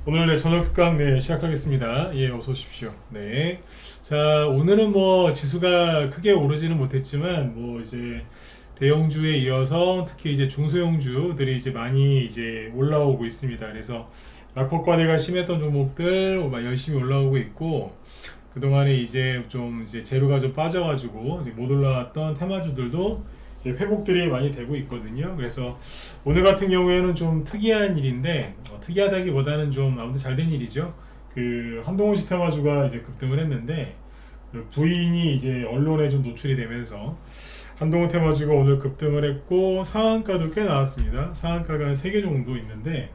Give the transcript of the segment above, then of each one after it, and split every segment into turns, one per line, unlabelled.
오늘 저녁 특강 시작하겠습니다. 예, 어서 오십시오. 네. 자, 오늘은 뭐 지수가 크게 오르지는 못했지만 뭐 이제 대형주에 이어서 특히 이제 중소형주들이 이제 많이 이제 올라오고 있습니다. 그래서 낙폭과대가 심했던 종목들 열심히 올라오고 있고, 그동안에 이제 좀 이제 재료가 좀 빠져가지고 이제 못 올라왔던 테마주들도 이제 회복들이 많이 되고 있거든요. 그래서 오늘 같은 경우에는 좀 특이한 일인데, 특이하다기보다는 좀 아무튼 잘 된 일이죠. 그 한동훈 씨 테마주가 이제 급등을 했는데, 그 부인이 이제 언론에 좀 노출이 되면서 한동훈 테마주가 오늘 급등을 했고, 상한가도 꽤 나왔습니다. 상한가가 한 3개 정도 있는데,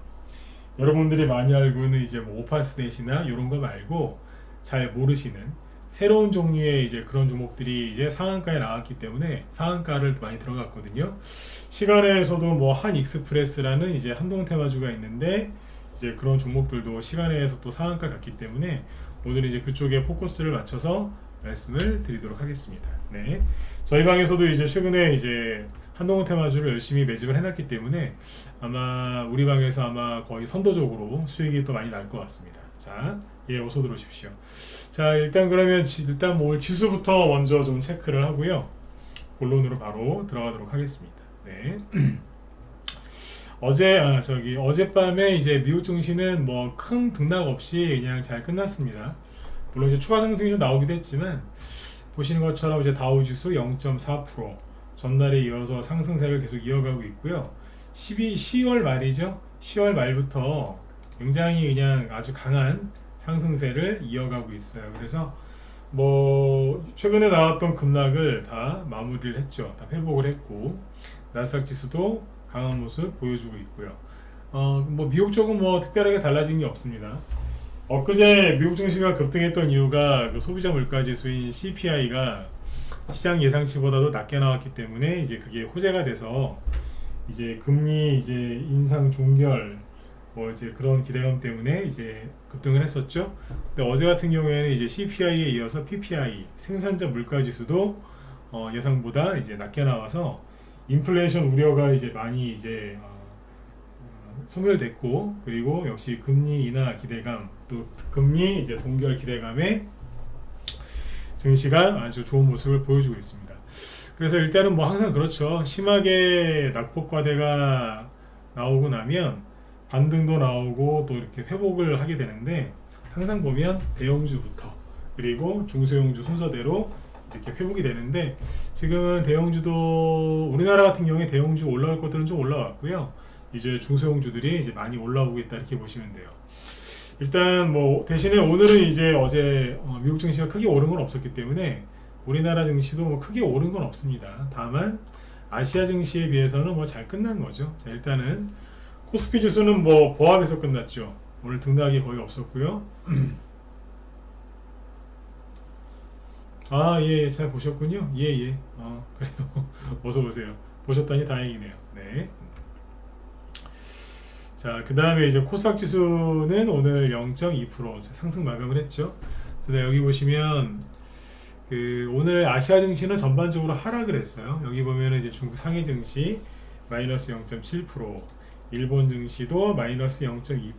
여러분들이 많이 알고 있는 이제 뭐 오파스넷이나 이런 거 말고 잘 모르시는 새로운 종류의 이제 그런 종목들이 이제 상한가에 나왔기 때문에 상한가를 많이 들어갔거든요. 시간에서도 뭐 한익스프레스라는 이제 한동 테마주가 있는데, 이제 그런 종목들도 시간에서 또 상한가 갔기 때문에 오늘 이제 그쪽에 포커스를 맞춰서 말씀을 드리도록 하겠습니다. 네. 저희 방에서도 이제 최근에 이제 한동훈 테마주를 열심히 매집을 해놨기 때문에 아마 우리 방에서 아마 거의 선도적으로 수익이 또 많이 날 것 같습니다. 자, 예, 어서 들어오십시오. 자, 일단 그러면 일단 뭐 지수부터 먼저 좀 체크를 하고요. 본론으로 바로 들어가도록 하겠습니다. 네. 어젯밤에 이제 미국 증시는 뭐 큰 등락 없이 그냥 잘 끝났습니다. 물론 이제 추가 상승이 좀 나오기도 했지만, 보시는 것처럼 이제 다우지수 0.4%, 전날에 이어서 상승세를 계속 이어가고 있고요. 10월 말이죠. 10월 말부터 굉장히 그냥 아주 강한 상승세를 이어가고 있어요. 그래서 뭐 최근에 나왔던 급락을 다 마무리를 했죠. 다 회복을 했고, 나스닥 지수도 강한 모습 보여주고 있고요. 뭐 미국 쪽은 뭐 특별하게 달라진 게 없습니다. 엊그제 미국 증시가 급등했던 이유가 그 소비자 물가 지수인 CPI가 시장 예상치보다도 낮게 나왔기 때문에 이제 그게 호재가 돼서 이제 금리 이제 인상 종결 뭐 이제 그런 기대감 때문에 이제 급등을 했었죠. 근데 어제 같은 경우에는 이제 CPI에 이어서 PPI 생산자 물가 지수도 예상보다 이제 낮게 나와서 인플레이션 우려가 이제 많이 이제 소멸됐고, 그리고 역시 금리 인하 기대감, 또 금리 이제 동결 기대감에 증시가 아주 좋은 모습을 보여주고 있습니다. 그래서 일단은 뭐 항상 그렇죠. 심하게 낙폭과대가 나오고 나면 반등도 나오고 또 이렇게 회복을 하게 되는데, 항상 보면 대형주부터 그리고 중소형주 순서대로 이렇게 회복이 되는데, 지금은 대형주도 우리나라 같은 경우에 대형주 올라올 것들은 좀 올라왔고요. 이제 중소형주들이 이제 많이 올라오고 있다 이렇게 보시면 돼요. 일단 뭐 대신에 오늘은 이제 어제 미국 증시가 크게 오른 건 없었기 때문에 우리나라 증시도 뭐 크게 오른 건 없습니다. 다만 아시아 증시에 비해서는 뭐 잘 끝난 거죠. 자, 일단은 코스피 지수는 뭐 보합에서 끝났죠. 오늘 등락이 거의 없었고요. 아, 예, 잘 보셨군요. 예, 예. 그래요. 어서 오세요. 보셨다니 다행이네요. 네. 자, 그 다음에 이제 코스닥 지수는 오늘 0.2% 상승 마감을 했죠. 그래서 여기 보시면 그 오늘 아시아 증시는 전반적으로 하락을 했어요. 여기 보면은 이제 중국 상해 증시 마이너스 0.7%, 일본 증시도 마이너스 0.2%,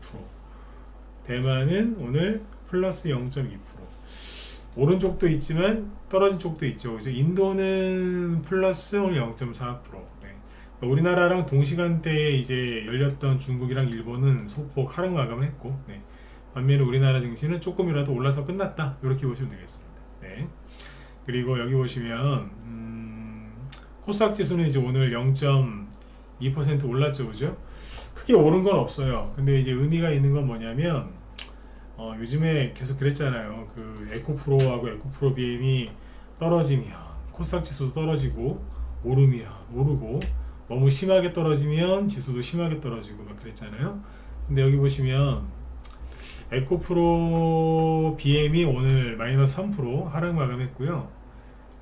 대만은 오늘 플러스 0.2%. 오른쪽도 있지만 떨어진 쪽도 있죠. 그죠? 인도는 플러스 오늘 0.4%. 우리나라랑 동시간대에 이제 열렸던 중국이랑 일본은 소폭 하락 마감을 했고, 네. 반면에 우리나라 증시는 조금이라도 올라서 끝났다 이렇게 보시면 되겠습니다. 네. 그리고 여기 보시면 코스닥 지수는 이제 오늘 0.2% 올랐죠, 그죠? 크게 오른 건 없어요. 근데 이제 의미가 있는 건 뭐냐면 요즘에 계속 그랬잖아요. 그 에코프로하고 에코프로 BM이 떨어지면 코스닥 지수도 떨어지고, 오르면 오르고, 너무 심하게 떨어지면 지수도 심하게 떨어지고 막 그랬잖아요. 근데 여기 보시면 에코프로 BM이 오늘 마이너스 3% 하락 마감했고요.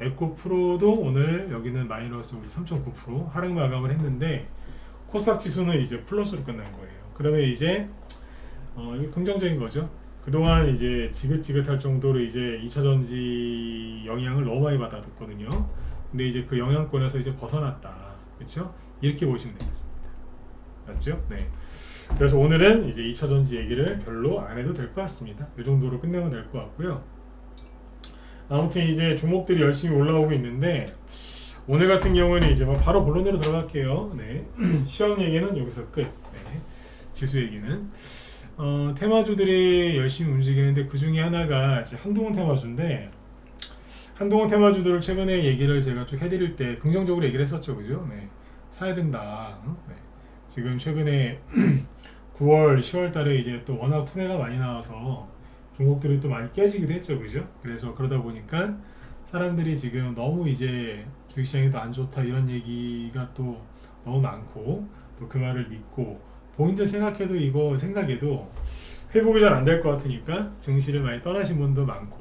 에코프로도 오늘 여기는 마이너스 3.9% 하락 마감을 했는데, 코스닥 지수는 이제 플러스로 끝난 거예요. 그러면 이제 이거 긍정적인 거죠. 그동안 이제 지긋지긋할 정도로 이제 2차전지 영향을 너무 많이 받았거든요. 근데 이제 그 영향권에서 이제 벗어났다. 그렇죠? 이렇게 보시면 되겠습니다. 맞죠? 네. 그래서 오늘은 이제 2차 전지 얘기를 별로 안 해도 될 것 같습니다. 이 정도로 끝내면 될 것 같고요. 아무튼 이제 종목들이 열심히 올라오고 있는데 오늘 같은 경우는 이제 뭐 바로 본론으로 들어갈게요. 네. 시황 얘기는 여기서 끝. 네. 지수 얘기는 테마주들이 열심히 움직이는데 그 중에 하나가 이제 한동훈 테마주인데 한동훈 테마주들을 최근에 얘기를 제가 쭉 해드릴 때 긍정적으로 얘기를 했었죠, 그죠? 네. 사야 된다. 네. 지금 최근에 9월, 10월 달에 이제 또 워낙 투매가 많이 나와서 종목들이 또 많이 깨지기도 했죠, 그죠? 그래서 그러다 보니까 사람들이 지금 너무 이제 주식시장이 더 안 좋다 이런 얘기가 또 너무 많고 또 그 말을 믿고 본인들 생각해도 회복이 잘 안 될 것 같으니까 증시를 많이 떠나신 분도 많고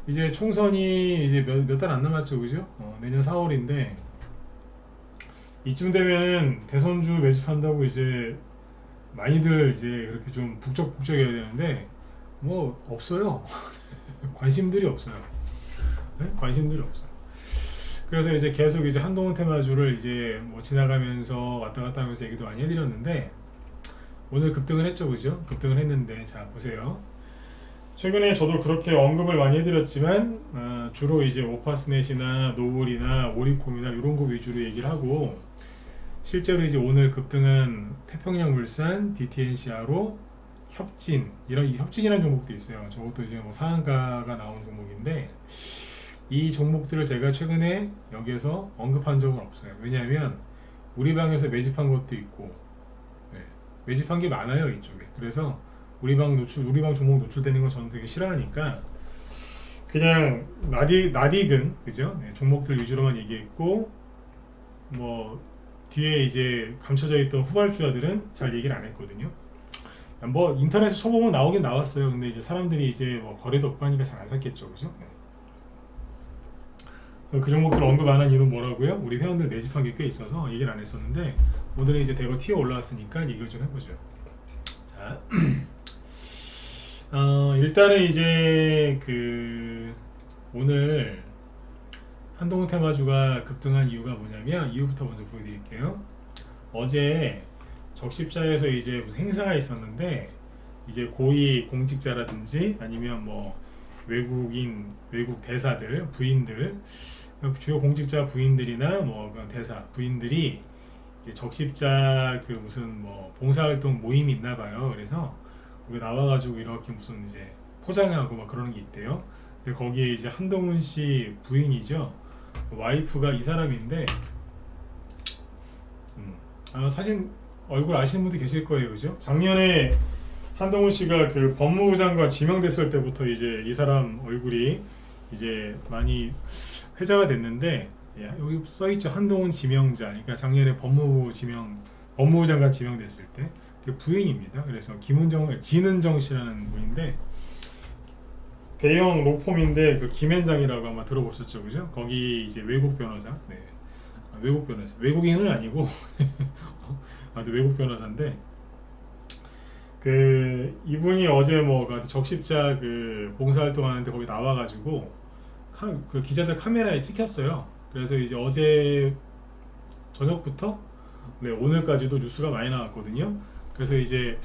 이제 총선이 이제 몇 달 안 남았죠, 그죠? 내년 4월인데 이쯤 되면은 대선주 매집한다고 이제 많이들 이제 그렇게 좀 북적북적해야 되는데 뭐 없어요. 관심들이 없어요. 네? 관심들이 없어요. 그래서 이제 계속 이제 한동훈 테마주를 이제 뭐 지나가면서 왔다 갔다 하면서 얘기도 많이 해드렸는데 오늘 급등을 했죠, 그죠? 급등을 했는데 자 보세요. 최근에 저도 그렇게 언급을 많이 해드렸지만 주로 이제 오파스넷이나 노블이나 오리콤이나 이런 거 위주로 얘기를 하고 실제로 이제 오늘 급등은 태평양물산, DTNCRO, 협진 이런 협진이라는 종목도 있어요. 저것도 이제 뭐 상한가가 나온 종목인데 이 종목들을 제가 최근에 여기에서 언급한 적은 없어요. 왜냐하면 우리 방에서 매집한 것도 있고 네, 매집한 게 많아요 이쪽에. 그래서 우리 방 종목 노출되는 거 저는 되게 싫어하니까 그냥 낯익은 그죠? 네, 종목들 위주로만 얘기했고 뭐 뒤에 이제 감춰져 있던 후발주자들은 잘 얘기를 안 했거든요. 뭐 인터넷에 쳐보면 나오긴 나왔어요. 근데 이제 사람들이 이제 뭐 거래도 없고 하니까 잘 안 샀겠죠, 그죠? 네. 그 종목들 언급 안 한 이유는 뭐라고요? 우리 회원들 매집한 게 꽤 있어서 얘기를 안 했었는데 오늘은 이제 대거 튀어 올라왔으니까 얘기를 좀 해보죠. 자, 일단은 이제 그 오늘 한동훈 테마주가 급등한 이유가 뭐냐면 이유부터 먼저 보여드릴게요. 어제 적십자에서 이제 무슨 행사가 있었는데 이제 고위 공직자라든지 아니면 뭐 외국 대사들 부인들 주요 공직자 부인들이나 뭐 대사 부인들이 이제 적십자 그 무슨 뭐 봉사활동 모임이 있나 봐요. 그래서 거기 나와가지고 이렇게 무슨 이제 포장하고 막 그러는 게 있대요. 근데 거기에 이제 한동훈 씨 부인이죠. 와이프가 이 사람인데 사진 얼굴 아시는 분도 계실 거예요, 그죠? 작년에 한동훈 씨가 그 법무부 장관 지명됐을 때부터 이제 이 사람 얼굴이 이제 많이 회자가 됐는데 여기 써있죠. 한동훈 지명자. 그러니까 작년에 법무부 장관 지명됐을 때 그 부인입니다. 그래서 진은정 씨라는 분인데 대형 로펌인데 그 김현장이라고 아마 들어보셨죠, 그죠? 거기 이제 외국 변호사. 네. 외국 변호사. 외국인은 아니고 외국 변호사인데 그 이분이 어제 뭐 적십자 그 봉사활동 하는데 거기 나와가지고 그 기자들 카메라에 찍혔어요. 그래서 이제 어제 저녁부터 네, 오늘까지도 뉴스가 많이 나왔거든요. 그래서 이제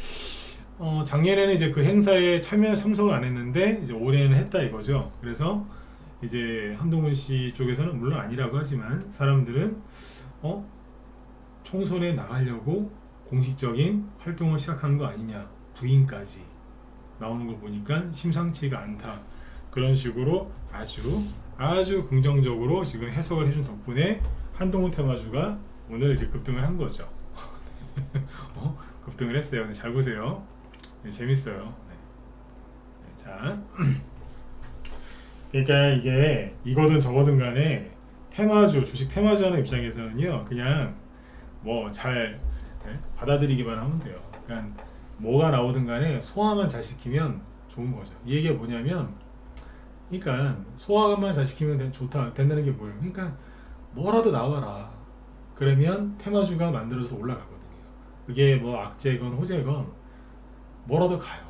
작년에는 이제 그 행사에 참석을 안 했는데 이제 올해는 했다 이거죠. 그래서 이제 한동훈 씨 쪽에서는 물론 아니라고 하지만 사람들은 총선에 나가려고 공식적인 활동을 시작한 거 아니냐, 부인까지 나오는 거 보니까 심상치가 않다. 그런 식으로 아주 긍정적으로 지금 해석을 해준 덕분에 한동훈 테마주가 오늘 이제 급등을 한 거죠. 급등을 했어요. 근데 잘 보세요. 네, 재밌어요. 네. 네, 자, 그러니까 이게 이거든 저거든 간에 주식 테마주 하는 입장에서는요, 그냥 뭐 잘 받아들이기만 하면 돼요. 그러니까 뭐가 나오든 간에 소화만 잘 시키면 좋은 거죠. 이 얘기가 뭐냐면, 그러니까 소화만 잘 시키면 된다는 게 뭐예요? 그러니까 뭐라도 나와라. 그러면 테마주가 만들어서 올라가거든요. 그게 뭐 악재건 호재건 뭐라도 가요.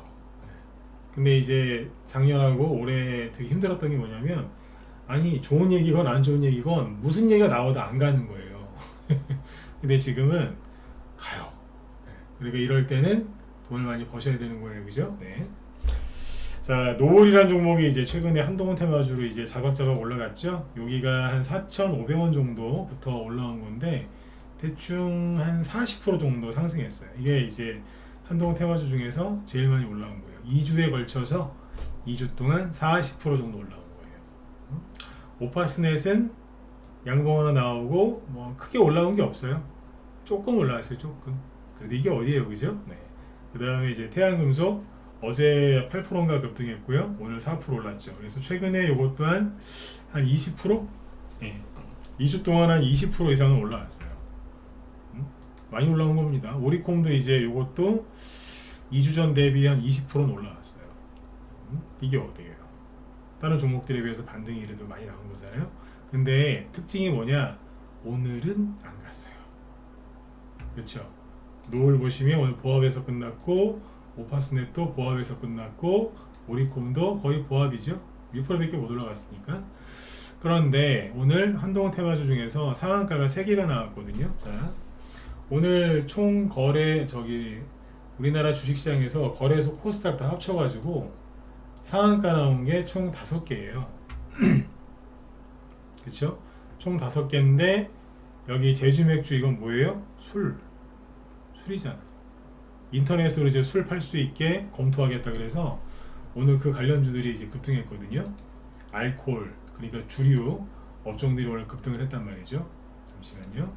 근데 이제 작년하고 올해 되게 힘들었던 게 뭐냐면, 아니 좋은 얘기건 안 좋은 얘기건 무슨 얘기가 나와도 안 가는 거예요. 근데 지금은 가요. 그러니까 이럴 때는 돈을 많이 버셔야 되는 거예요, 그죠? 네. 자, 노을이란 종목이 이제 최근에 한동훈 테마주로 이제 자박자박 올라갔죠. 여기가 한 4,500원 정도부터 올라온 건데 대충 한 40% 정도 상승했어요. 이게 이제 한동훈 테마주 중에서 제일 많이 올라온 거예요. 2주에 걸쳐서 2주 동안 40% 정도 올라온 거예요. 오파스넷은 양봉 하나 나오고 뭐 크게 올라온 게 없어요. 조금 올라왔어요, 조금. 그래도 이게 어디예요, 그죠? 네. 그 다음에 이제 태양금속 어제 8%인가 급등했고요. 오늘 4% 올랐죠. 그래서 최근에 이것 또한 한 20%? 예. 2주 동안 한 20% 이상은 올라왔어요. 많이 올라온 겁니다. 오리콤도 이제 이것도 2주 전 대비 한 20%는 올라왔어요. 이게 어디예요? 다른 종목들에 비해서 반등이 이래도 많이 나온 거잖아요. 근데 특징이 뭐냐? 오늘은 안 갔어요. 그렇죠? 노을 보시면 오늘 보합에서 끝났고 오파스넷도 보합에서 끝났고 오리콤도 거의 보합이죠. 1%밖에 못 올라갔으니까. 그런데 오늘 한동훈 테마주 중에서 상한가가 3개가 나왔거든요. 자, 오늘 총 거래 우리나라 주식시장에서 거래소 코스닥 다 합쳐가지고 상한가 나온 게 총 5개예요. 그쵸? 총 5개인데 여기 제주맥주 이건 뭐예요? 술이잖아. 인터넷으로 이제 술 팔 수 있게 검토하겠다 그래서 오늘 그 관련주들이 이제 급등했거든요. 알코올, 그러니까 주류 업종들이 오늘 급등을 했단 말이죠. 잠시만요.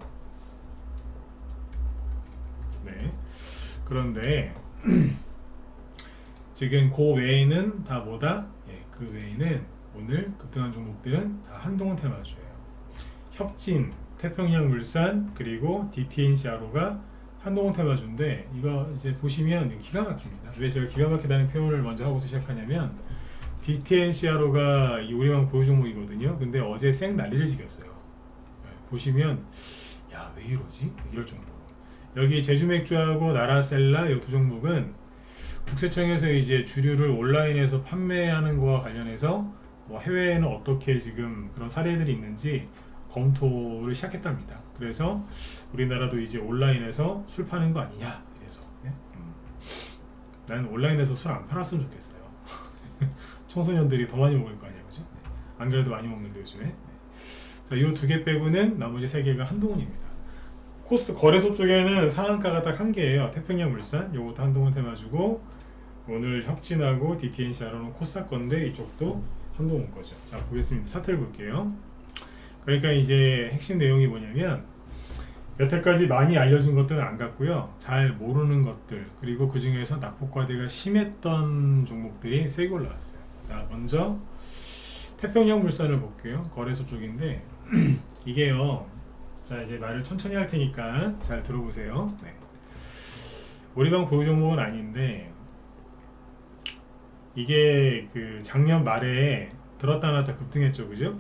네. 그런데 지금 그 외에는 다 뭐다? 예, 그 외에는 오늘 급등한 종목들은 다 한동훈 테마주예요. 협진, 태평양물산, 그리고 DTNCRO가 한동훈 테마주인데 이거 이제 보시면 기가 막힙니다. 왜 제가 기가 막히다는 표현을 먼저 하고서 시작하냐면 DTNCRO가 이 우리방 보유 종목이거든요. 근데 어제 쌩 난리를 지겼어요. 보시면 야, 왜 이러지? 이럴 정도로. 여기 제주맥주하고 나라셀라 이 두 종목은 국세청에서 이제 주류를 온라인에서 판매하는 거와 관련해서 뭐 해외에는 어떻게 지금 그런 사례들이 있는지 검토를 시작했답니다. 그래서 우리나라도 이제 온라인에서 술 파는 거 아니냐. 그래서 난 온라인에서 술 안 팔았으면 좋겠어요. 청소년들이 더 많이 먹을 거 아니야, 그죠? 네. 안 그래도 많이 먹는데 요즘에. 네. 자, 이 2개 빼고는 나머지 3개가 한동훈입니다. 코스 거래소 쪽에는 상한가가 딱 1개예요. 태평양물산, 요것도 한동훈 테마주고 오늘 협진하고 DTNCRO는 코스닥 건데 이쪽도 한동훈 거죠. 자, 보겠습니다. 차트를 볼게요. 그러니까 이제 핵심 내용이 뭐냐면 여태까지 많이 알려진 것들은 안 갔고요. 잘 모르는 것들, 그리고 그 중에서 낙폭과대가 심했던 종목들이 세게 올라왔어요. 자, 먼저 태평양물산을 볼게요. 거래소 쪽인데 이게요. 자, 이제 말을 천천히 할 테니까 잘 들어보세요. 네. 우리방 보유 종목은 아닌데 이게 그 작년 말에 들었다 놨다 급등했죠, 그죠?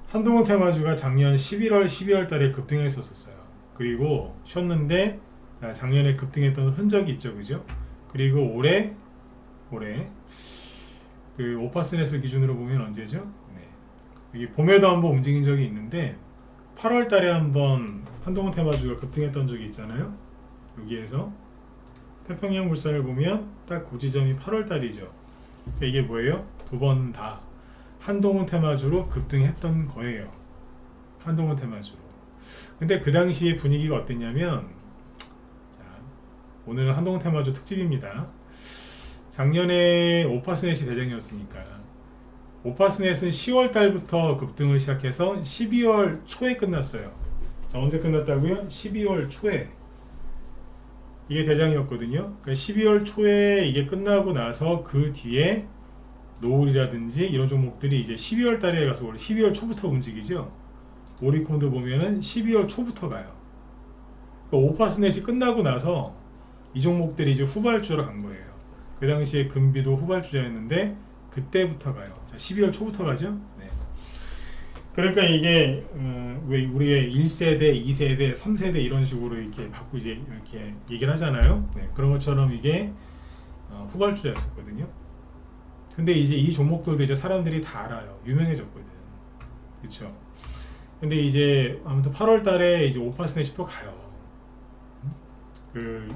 한동훈 테마주가 작년 11월, 12월 달에 급등했었어요. 그리고 쉬었는데 작년에 급등했던 흔적이 있죠, 그죠? 그리고 올해 그 오파스넷을 기준으로 보면 언제죠? 네. 여기 봄에도 한번 움직인 적이 있는데 8월 달에 한번 한동훈 테마주가 급등했던 적이 있잖아요. 여기에서 태평양물산을 보면 딱 그 지점이 8월 달이죠. 이게 뭐예요? 2번 다 한동훈 테마주로 급등했던 거예요. 한동훈 테마주로. 근데 그 당시에 분위기가 어땠냐면, 자, 오늘은 한동훈 테마주 특집입니다. 작년에 오파스넷이 대장이었으니까 오파스넷은 10월 달부터 급등을 시작해서 12월 초에 끝났어요. 자, 언제 끝났다고요? 12월 초에. 이게 대장이었거든요. 그러니까 12월 초에 이게 끝나고 나서 그 뒤에 노을이라든지 이런 종목들이 이제 12월 달에 가서 원래 12월 초부터 움직이죠. 오리콤도 보면은 12월 초부터 가요. 그러니까 오파스넷이 끝나고 나서 이 종목들이 이제 후발주로 간 거예요. 그 당시에 금비도 후발주자였는데 그때부터 가요. 자, 12월 초부터 가죠. 네. 그러니까 이게 왜 우리의 1세대, 2세대, 3세대 이런 식으로 이렇게 바꾸 이제 이렇게 얘기를 하잖아요. 네. 그런 것처럼 이게 후발주자였었거든요. 근데 이제 이 종목들도 이제 사람들이 다 알아요. 유명해졌거든. 그쵸? 근데 이제 아무튼 8월 달에 이제 오파스넷이 또 가요. 그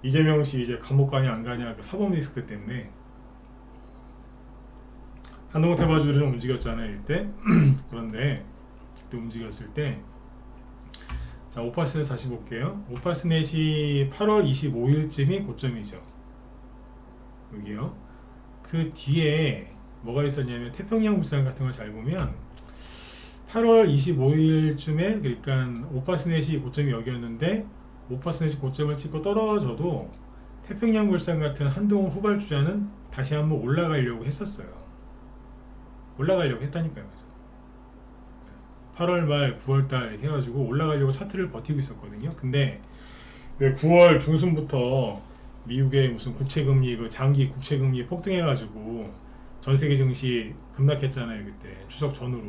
이재명 씨 이제 감옥 가냐 안 가냐 그 사법 리스크 때문에 한동훈 테마주를 좀 움직였잖아요 이때. 그런데 그때 움직였을 때 자 오파스넷 다시 볼게요. 오파스넷이 8월 25일쯤이 고점이죠. 여기요. 그 뒤에 뭐가 있었냐면 태평양 물산 같은 걸 잘 보면 8월 25일쯤에 그러니까 오파스넷이 고점이 여기였는데 오파스넷이 고점을 찍고 떨어져도 태평양 물산 같은 한동훈 후발주자는 다시 한번 올라가려고 했었어요. 올라가려고 했다니까요. 그래서 8월 말 9월 달 이렇게 해가지고 올라가려고 차트를 버티고 있었거든요. 근데 왜 9월 중순부터 미국의 무슨 국채금리 그 장기 국채금리 폭등해가지고 전 세계 증시 급락했잖아요. 그때 추석 전후로.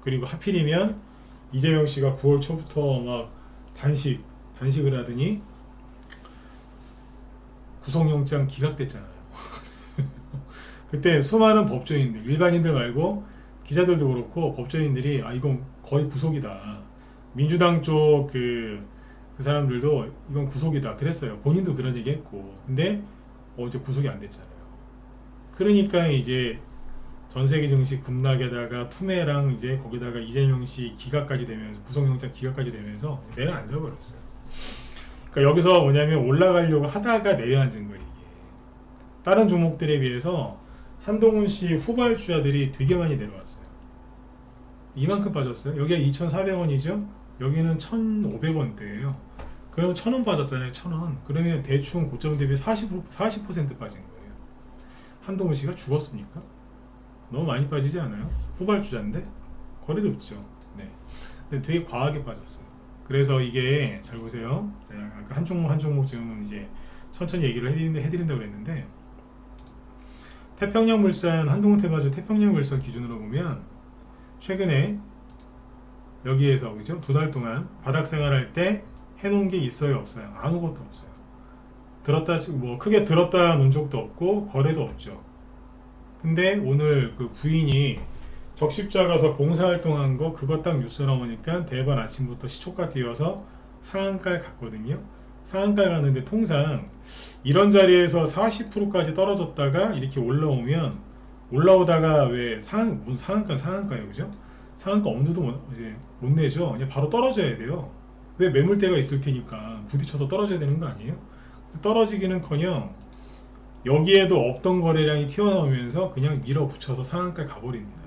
그리고 하필이면 이재명 씨가 9월 초부터 막 단식을 하더니 구속영장 기각됐잖아요. 그때 수많은 법조인들, 일반인들 말고 기자들도 그렇고 법조인들이 아 이건 거의 구속이다. 민주당 쪽 그 사람들도 이건 구속이다 그랬어요. 본인도 그런 얘기 했고. 근데 어제 구속이 안 됐잖아요. 그러니까 이제 전 세계 증시 급락에다가 투매랑 이제 거기다가 이재명 씨 기각까지 되면서 구속영장 기각까지 되면서 내려앉아 버렸어요. 그러니까 여기서 뭐냐면 올라가려고 하다가 내려앉은 거예요. 이게. 다른 종목들에 비해서 한동훈 씨 후발주자들이 되게 많이 내려왔어요. 이만큼 빠졌어요. 여기가 2,400원이죠. 여기는 1,500원대예요. 그럼 1,000원 빠졌잖아요. 1,000원. 그러면 대충 고점 대비 40% 빠진 거예요. 한동훈 씨가 죽었습니까? 너무 많이 빠지지 않아요? 후발주자인데 거래도 없죠. 네. 근데 되게 과하게 빠졌어요. 그래서 이게 잘 보세요. 제가 아까 한 종목 지금 이제 천천히 얘기를 해드린다고 그랬는데 태평양물산 한동훈 테마주 태평양물산 기준으로 보면 최근에 여기에서 그죠? 2달 동안 바닥 생활할 때 해놓은 게 있어요, 없어요? 아무것도 없어요. 들었다 뭐 크게 들었다 놓은 적도 없고 거래도 없죠. 근데 오늘 그 부인이 적십자 가서 봉사활동한 거 그거 딱 뉴스 나오니까 대반 아침부터 시초가 뛰어서 상한가를 갔거든요. 상한가를 갔는데 통상 이런 자리에서 40%까지 떨어졌다가 이렇게 올라오다가 왜 상한가예요, 그죠? 상한가 엄두도 이제 못 내죠. 그냥 바로 떨어져야 돼요. 왜 매물대가 있을 테니까 부딪혀서 떨어져야 되는 거 아니에요? 떨어지기는커녕 여기에도 없던 거래량이 튀어나오면서 그냥 밀어붙여서 상한가에 가버립니다.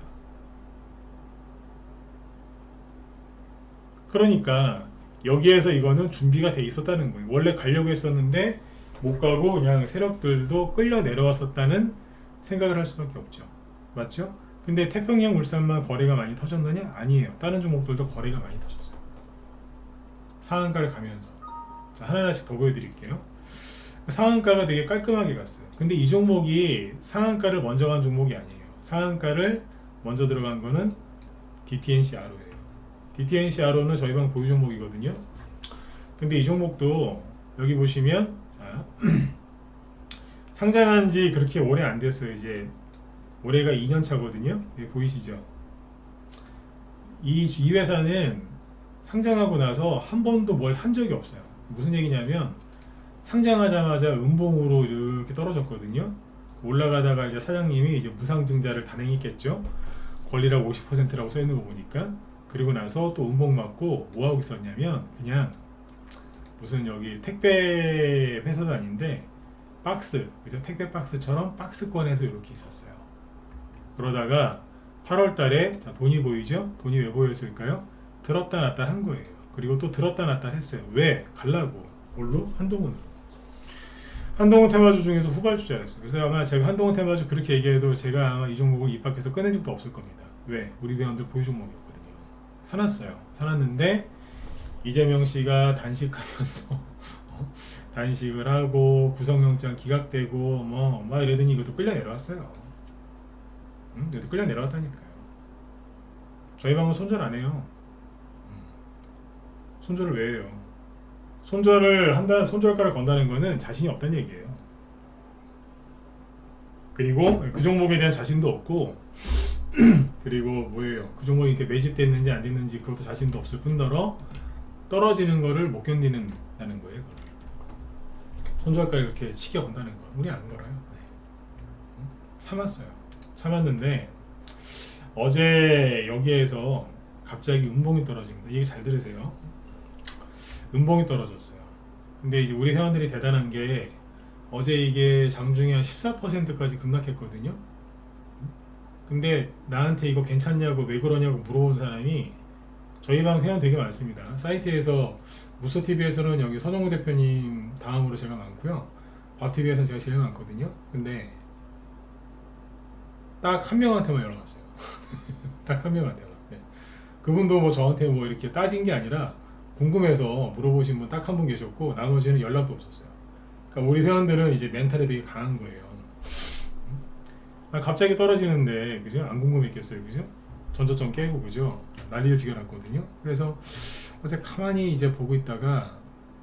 그러니까 여기에서 이거는 준비가 돼 있었다는 거예요. 원래 가려고 했었는데 못 가고 그냥 세력들도 끌려 내려왔었다는 생각을 할 수밖에 없죠. 맞죠? 근데 태평양 물산만 거래가 많이 터졌느냐? 아니에요. 다른 종목들도 거래가 많이 터졌어요. 상한가를 가면서. 자, 하나씩 더 보여드릴게요. 상한가가 되게 깔끔하게 갔어요. 근데 이 종목이 상한가를 먼저 간 종목이 아니에요. 상한가를 먼저 들어간 거는 DTNCRO예요. DTNCRO는 저희 방 보유 종목이거든요. 근데 이 종목도 여기 보시면 자, 상장한 지 그렇게 오래 안 됐어요. 이제 올해가 2년 차거든요. 보이시죠? 이 회사는 상장하고 나서 한 번도 뭘 한 적이 없어요. 무슨 얘기냐면 상장하자마자 음봉으로 이렇게 떨어졌거든요. 올라가다가 이제 사장님이 이제 무상증자를 단행했겠죠. 권리락 50%라고 써있는 거 보니까. 그리고 나서 또 음봉 맞고 뭐 하고 있었냐면 그냥 무슨 여기 택배 회사도 아닌데 박스, 그죠? 택배 박스처럼 박스권에서 이렇게 있었어요. 그러다가 8월 달에 자, 돈이 보이죠? 돈이 왜 보였을까요? 들었다 놨다 한 거예요. 그리고 또 들었다 놨다 했어요. 왜? 갈라고. 뭘로? 한동훈으로. 한동훈 테마주 중에서 후발주자였어요. 그래서 아마 제가 한동훈 테마주 그렇게 얘기해도 제가 아마 이 종목을 입 밖에서 꺼낸 적도 없을 겁니다. 왜? 우리 회원들 보유 종목이었거든요. 사놨어요. 사놨는데 이재명 씨가 단식하면서 단식을 하고 구속영장 기각되고 뭐 막 이러더니 이것도 끌려 내려왔어요. 이것도 끌려 내려왔다니까요. 저희 방은 손절 안 해요. 손절을 왜 해요? 손절가를 건다는 거는 자신이 없다는 얘기예요. 그리고 그 종목에 대한 자신도 없고 그리고 뭐예요? 그 종목이 이렇게 매집됐는지 안 됐는지 그것도 자신도 없을 뿐더러 떨어지는 거를 못 견디는다는 거예요. 손절가를 이렇게 치켜 건다는 거 우리 안 걸어요. 네. 참았어요. 참았는데 어제 여기에서 갑자기 음봉이 떨어집니다. 얘기 잘 들으세요. 음봉이 떨어졌어요. 근데 이제 우리 회원들이 대단한 게 어제 이게 장중에 한 14%까지 급락했거든요. 근데 나한테 이거 괜찮냐고 왜 그러냐고 물어본 사람이 저희 방 회원 되게 많습니다. 사이트에서 무소TV에서는 여기 서정우 대표님 다음으로 제가 많고요. 밥TV에서는 제가 제일 많거든요. 근데 딱 한 명한테만 연락 왔어요. 딱 한 명한테만. 네. 그분도 뭐 저한테 뭐 이렇게 따진 게 아니라 궁금해서 물어보신 분 딱 한 분 계셨고 나머지는 연락도 없었어요. 그러니까 우리 회원들은 이제 멘탈이 되게 강한 거예요. 갑자기 떨어지는데 그죠? 안 궁금했겠어요, 그죠? 전저점 깨고 그죠? 난리를 지겨놨거든요. 그래서 어제 가만히 이제 보고 있다가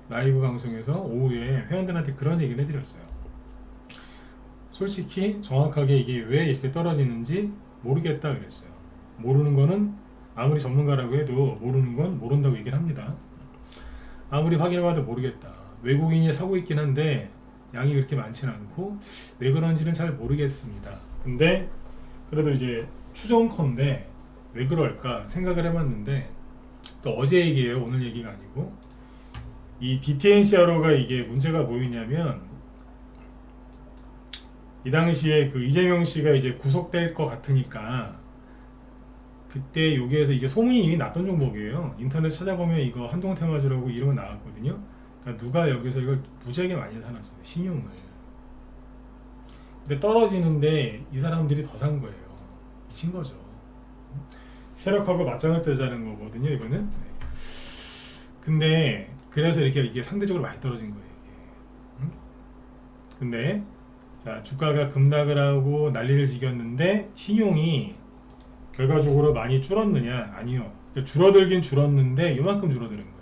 라이브 방송에서 오후에 회원들한테 그런 얘기를 해드렸어요. 솔직히 정확하게 이게 왜 이렇게 떨어지는지 모르겠다 그랬어요. 모르는 거는 아무리 전문가라고 해도 모르는 건 모른다고 얘기를 합니다. 아무리 확인해봐도 모르겠다. 외국인이 사고 있긴 한데 양이 그렇게 많지는 않고 왜 그런지는 잘 모르겠습니다. 근데 그래도 이제 추정컨대 왜 그럴까 생각을 해봤는데 또 어제 얘기예요. 오늘 얘기가 아니고 이 DTNCRO가 이게 문제가 뭐였냐면 이 당시에 그 이재명 씨가 이제 구속될 것 같으니까 그때 여기에서 이게 소문이 이미 났던 종목이에요. 인터넷 찾아보면 이거 한동훈 테마주라고 이름은 나왔거든요. 그러니까 누가 여기서 이걸 무지하게 많이 사놨어요. 신용을. 근데 떨어지는데 이 사람들이 더 산 거예요. 미친 거죠. 세력하고 맞짱을 뜨자는 거거든요. 이거는. 근데 그래서 이게 상대적으로 많이 떨어진 거예요. 이게. 근데 자 주가가 급락을 하고 난리를 지겼는데 신용이 결과적으로 많이 줄었느냐? 아니요. 그러니까 줄어들긴 줄었는데 이만큼 줄어드는 거예요.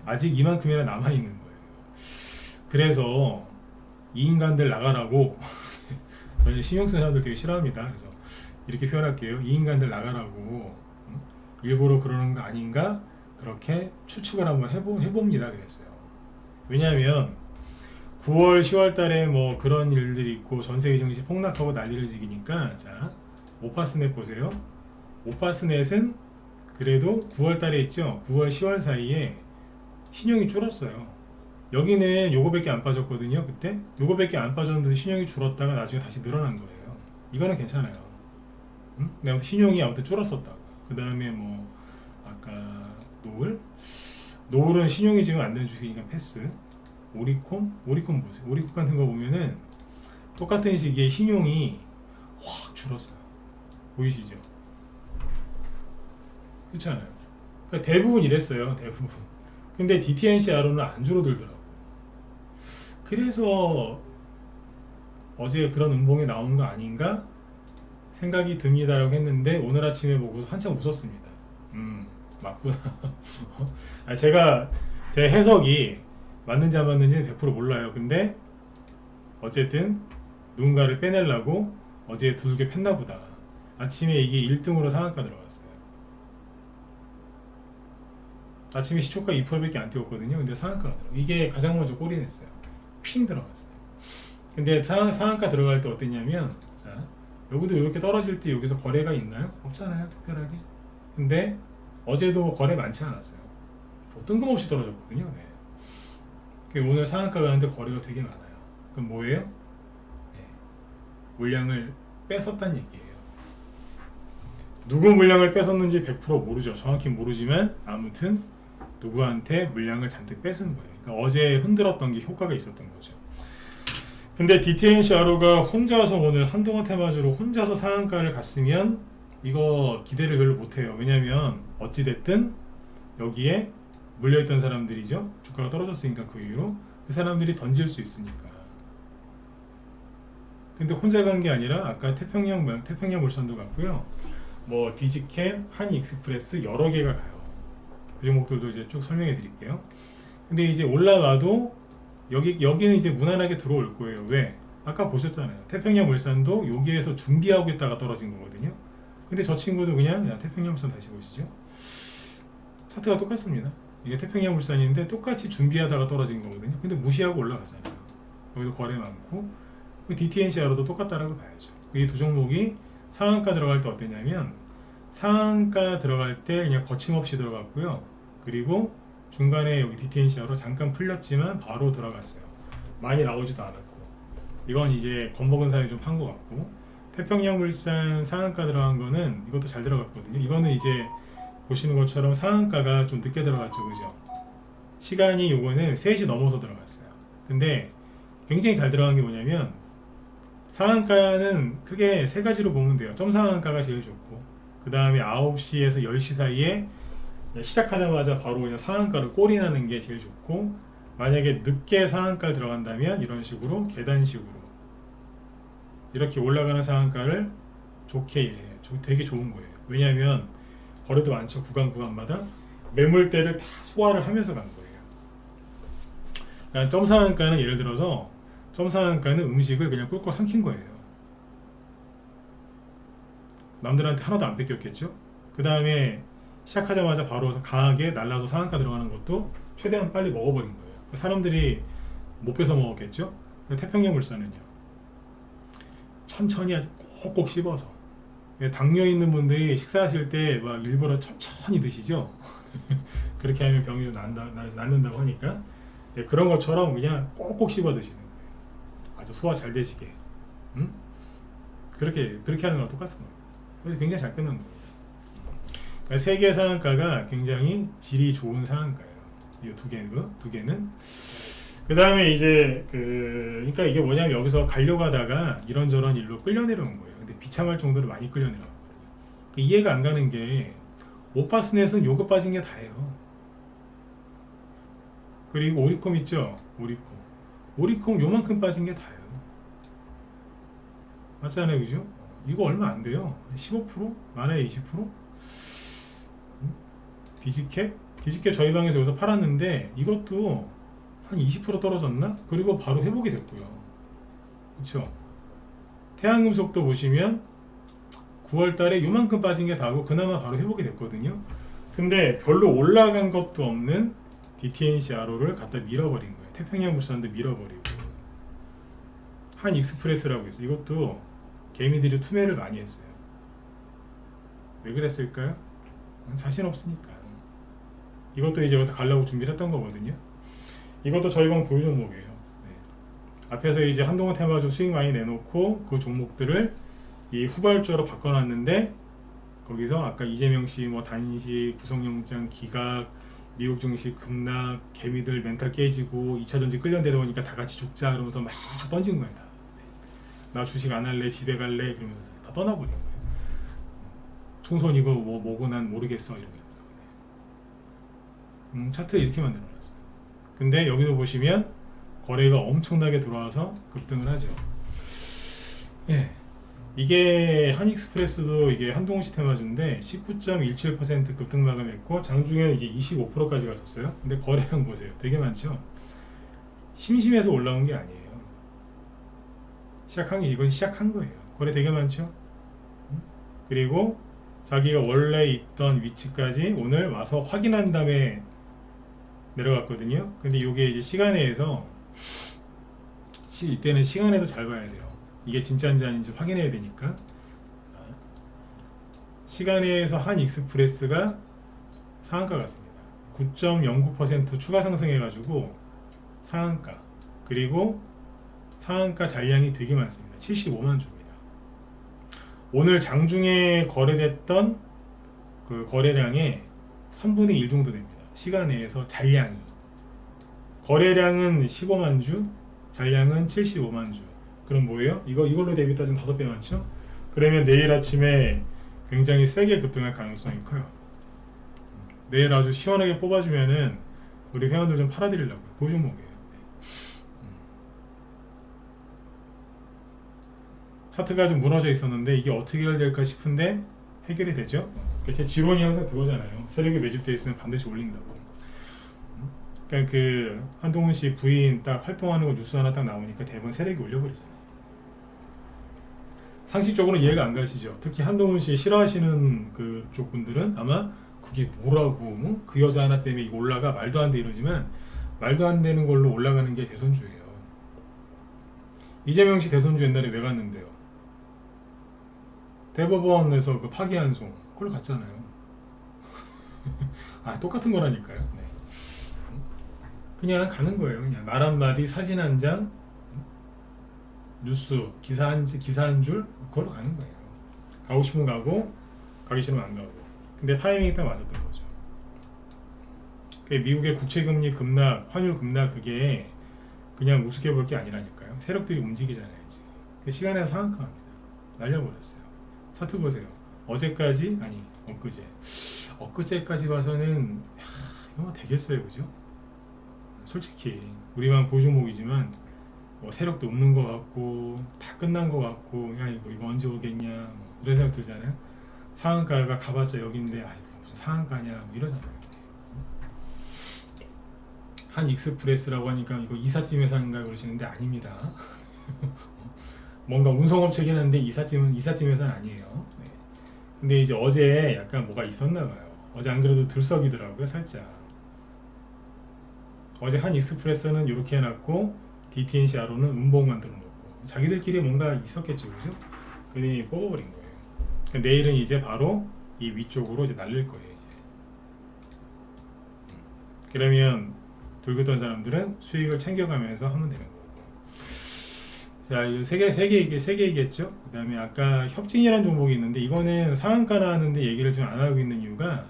아직 이만큼이나 남아있는 거예요. 그래서 이 인간들 나가라고 저는 신경 쓰는 사람들 되게 싫어합니다. 그래서 이렇게 표현할게요. 이 인간들 나가라고 일부러 그러는 거 아닌가? 그렇게 추측을 한번 해봅니다. 그랬어요. 왜냐하면 9월, 10월 달에 뭐 그런 일들이 있고 전세계 증시 폭락하고 난리를 지기니까 자 오파스넷 보세요. 오파스넷은 그래도 9월 달에 있죠. 9월, 10월 사이에 신용이 줄었어요. 여기는 요거밖에 안 빠졌거든요. 그때 요거밖에 안 빠졌는데 신용이 줄었다가 나중에 다시 늘어난 거예요. 이거는 괜찮아요. 근데 아무튼 신용이 아무튼 줄었었다고. 그 다음에 뭐 아까 노을은 신용이 지금 안 되는 주식이니까 패스. 오리콘 보세요. 오리콘 같은 거 보면은 똑같은 시기에 신용이 확 줄었어요. 보이시죠? 그렇지 않아요? 그러니까 대부분 이랬어요. 대부분. 근데 DTNCRO는 안 줄어들더라고. 그래서 어제 그런 음봉이 나오는 거 아닌가 생각이 듭니다라고 했는데 오늘 아침에 보고서 한참 웃었습니다. 맞구나. 제가 제 해석이 맞는지 안 맞는지는 100% 몰라요. 근데 어쨌든 누군가를 빼내려고 어제 두들겨 팼나 보다. 아침에 이게 1등으로 상한가 들어갔어요. 아침에 시초가 2%밖에 안 뛰었거든요. 근데 상한가가 들어. 이게 가장 먼저 꼬리 냈어요. 핑 들어갔어요. 근데 상한가 들어갈 때 어땠냐면 자 여기도 이렇게 떨어질 때 여기서 거래가 있나요? 없잖아요. 특별하게. 근데 어제도 거래 많지 않았어요. 뭐 뜬금없이 떨어졌거든요. 네. 오늘 상한가 가는데 거래가 되게 많아요. 그럼 뭐예요? 네. 물량을 뺏었다는 얘기예요. 누구 물량을 뺏었는지 100% 모르죠. 정확히 모르지만 아무튼 누구한테 물량을 잔뜩 뺏은 거예요. 그러니까 어제 흔들었던 게 효과가 있었던 거죠. 근데 DTNCRO가 혼자서 오늘 한동훈 테마주로 혼자서 상한가를 갔으면 이거 기대를 별로 못해요. 왜냐면 어찌됐든 여기에 물려있던 사람들이죠. 주가가 떨어졌으니까 그 이후로 그 사람들이 던질 수 있으니까. 근데 혼자 간 게 아니라 아까 태평양 물산도 갔고요. 뭐 디지캡, 한익스프레스 여러 개가 가요. 그 종목들도 이제 쭉 설명해 드릴게요. 근데 이제 올라가도 여기는 이제 무난하게 들어올 거예요. 왜? 아까 보셨잖아요. 태평양 물산도 여기에서 준비하고 있다가 떨어진 거거든요. 근데 저 친구도 그냥 태평양 물산 다시 보시죠. 차트가 똑같습니다. 이게 태평양 물산인데 똑같이 준비하다가 떨어진 거거든요. 근데 무시하고 올라가잖아요. 여기도 거래 많고 DTNCR도 똑같다라고 봐야죠. 이 두 종목이 상한가 들어갈 때 어땠냐면 상한가 들어갈 때 그냥 거침없이 들어갔고요. 그리고 중간에 여기 DTNCR로 잠깐 풀렸지만 바로 들어갔어요. 많이 나오지도 않았고 이건 이제 겁먹은 사람이 좀 판 것 같고 태평양 물산 상한가 들어간 거는 이것도 잘 들어갔거든요. 이거는 이제 보시는 것처럼 상한가가 좀 늦게 들어갔죠, 그죠? 시간이 요거는 3시 넘어서 들어갔어요. 근데 굉장히 잘 들어간 게 뭐냐면 상한가는 크게 세 가지로 보면 돼요. 점 상한가가 제일 좋고 그 다음에 9시에서 10시 사이에 시작하자마자 바로 그냥 상한가를 꼬리 나는 게 제일 좋고 만약에 늦게 상한가를 들어간다면 이런 식으로 계단식으로 이렇게 올라가는 상한가를 좋게 해요. 되게 좋은 거예요. 왜냐하면 거래도 많죠. 구간마다 매물대를 다 소화를 하면서 간 거예요. 그러니까 점 상한가는 예를 들어서 점 상한가는 음식을 그냥 꿀꺽 삼킨 거예요. 남들한테 하나도 안 뺏겼겠죠. 그 다음에 시작하자마자 바로 강하게 날라서 상한가 들어가는 것도 최대한 빨리 먹어버린 거예요. 사람들이 못 뺏어 먹었겠죠. 태평양 물산은요 천천히 아주 꼭꼭 씹어서 당뇨 있는 분들이 식사하실 때 막 일부러 천천히 드시죠. 그렇게 하면 병이 좀 낫는다고 하니까 그런 것처럼 그냥 꼭꼭 씹어 드시는 거예요. 아주 소화 잘 되시게. 그렇게 하는 거랑 똑같은 거예요. 그래서 굉장히 잘 끝난 거예요. 그러니까 세계 상한가가 굉장히 질이 좋은 상한가예요. 이 두 개는. 그 다음에 이제 그러니까 이게 뭐냐면 여기서 가려고 하다가 이런저런 일로 끌려 내려온 거예요. 근데 비참할 정도로 많이 끌려 내려왔거든요. 이해가 안 가는 게 오파스넷은 요거 빠진 게 다예요. 그리고 오리콤 있죠? 오리콤 요만큼 빠진 게 다예요. 맞잖아요, 그죠? 이거 얼마 안 돼요. 15%? 많아야 20%? 디지캡 저희 방에서 여기서 팔았는데 이것도 한 20% 떨어졌나? 그리고 바로 회복이 됐고요. 그쵸? 태양금속도 보시면 9월달에 요만큼 빠진 게 다고 그나마 바로 회복이 됐거든요. 근데 별로 올라간 것도 없는 DTNCRO를 갖다 밀어버린 거예요. 태평양 물산도 밀어버리고 한 익스프레스라고 있어요. 이것도 개미들이 투매를 많이 했어요. 왜 그랬을까요? 자신 없으니까. 이것도 이제 여기서 가려고 준비를 했던 거거든요. 이것도 저희 방 보유 종목이에요. 네. 앞에서 이제 한동안 테마주 수익 많이 내놓고 그 종목들을 이 후발주로 바꿔놨는데 거기서 아까 이재명 씨 뭐 단식, 구속영장 기각, 미국 증시 급락, 개미들 멘탈 깨지고 2차 전지 끌려 내려오니까 다 같이 죽자 그러면서 막 던진 거예요. 다. 나 주식 안 할래, 집에 갈래 그러면서 다 떠나버린 거예요. 총선이고 뭐고 난 모르겠어 이러면서. 차트를 이렇게 만들어놨어요. 근데 여기도 보시면 거래가 엄청나게 들어와서 급등을 하죠. 예. 이게 한익스프레스도 이게 한동훈 시스템화주인데 19.17% 급등 마감했고 장중에는 이제 25%까지 갔었어요. 근데 거래량 보세요. 되게 많죠. 심심해서 올라온 게 아니에요. 이건 시작한 거예요. 거래 되게 많죠. 그리고 자기가 원래 있던 위치까지 오늘 와서 확인한 다음에 내려갔거든요. 근데 이게 이제 시간에서 이때는 시간에도 잘 봐야 돼요. 이게 진짜인지 아닌지 확인해야 되니까. 시간에서 한 익스프레스가 상한가 같습니다. 9.09% 추가 상승해가지고 상한가. 그리고 상한가 잔량이 되게 많습니다. 75만 주입니다. 오늘 장중에 거래됐던 그 거래량의 3분의 1 정도 됩니다. 시간 내에서 잔량이. 거래량은 15만 주, 잔량은 75만 주. 그럼 뭐예요? 이걸로 대비 따지면 5배 많죠? 그러면 내일 아침에 굉장히 세게 급등할 가능성이 커요. 내일 아주 시원하게 뽑아주면은 우리 회원들 좀 팔아드리려고요. 보유 종목이에요. 차트가 좀 무너져 있었는데 이게 어떻게 해결될까 싶은데 해결이 되죠. 제 지론이 항상 그거잖아요. 세력이 매집되어 있으면 반드시 올린다고. 그러니까 그 한동훈 씨 부인 딱 활동하는 거 뉴스 하나 딱 나오니까 대부분 세력이 올려버리잖아요. 상식적으로 이해가 안 가시죠. 특히 한동훈 씨 싫어하시는 그쪽 분들은 아마 그게 뭐라고, 그 여자 하나 때문에 이거 올라가, 말도 안 돼, 이러지만 말도 안 되는 걸로 올라가는 게 대선주예요. 이재명 씨 대선주 옛날에 왜 갔는데요? 대법원에서 그 파기환송 그걸 갔잖아요. 아, 똑같은 거라니까요. 네. 그냥 가는 거예요. 그냥 말 한마디, 사진 한 장, 뉴스 기사 한 줄, 그걸로 가는 거예요. 가고 싶으면 가고, 가기 싫으면 안 가고. 근데 타이밍이 딱 맞았던 거죠. 미국의 국채금리 급락, 환율 급락, 그게 그냥 우습게 볼 게 아니라니까요. 세력들이 움직이잖아요. 지금 시간에서 상한가합니다. 날려버렸어요. 차트 보세요. 어제까지, 아니 엊그제까지 봐서는 이거 되겠어요, 그죠? 솔직히 우리만 보조목이지만 뭐 세력도 없는 것 같고 다 끝난 것 같고, 야 이거 언제 오겠냐, 뭐 이런 생각 들잖아요. 상한가가 가봤자 여기인데 아이고 무슨 상한가냐, 뭐 이러잖아요. 한 익스프레스라고 하니까 이거 이삿짐 회사인가 그러시는데 아닙니다. 뭔가 운송업체긴 한데 이삿짐 회사는 아니에요. 네. 근데 이제 어제 약간 뭐가 있었나 봐요. 어제 안 그래도 들썩이더라고요, 살짝. 어제 한 익스프레스는 이렇게 해놨고 DTNCR로는 음봉 만들어 놓고 자기들끼리 뭔가 있었겠죠, 그죠? 그러니 뽑아버린 거예요. 그러니까 내일은 이제 바로 이 위쪽으로 이제 날릴 거예요, 이제. 그러면 들고 있던 사람들은 수익을 챙겨가면서 하면 되는 거고. 자, 이 세 개 얘기했죠. 그 다음에 아까 협진이라는 종목이 있는데, 이거는 상한가 나왔는데 얘기를 지금 안 하고 있는 이유가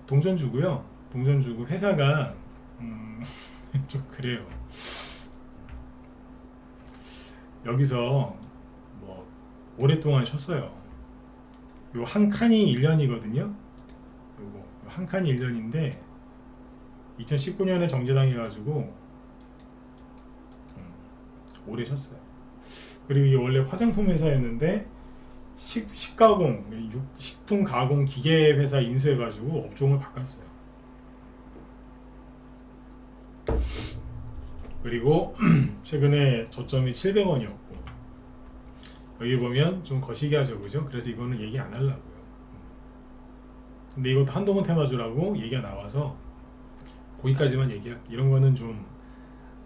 동전주고요. 동전주고 회사가 좀 그래요. 여기서 뭐 오랫동안 쉬었어요. 요 한 칸이 1년이거든요. 요거 한 칸이 1년인데 2019년에 정제당해가지고 오래 쉬었어요. 그리고 이게 원래 화장품 회사였는데 식가공, 식품 가공 기계 회사 인수해가지고 업종을 바꿨어요. 그리고 최근에 저점이 700원이었고 여기 보면 좀 거시기 하죠, 그죠? 그래서 이거는 얘기 안 하려고요. 근데 이것도 한동훈 테마주라고 얘기가 나와서 거기까지만 이런 거는 좀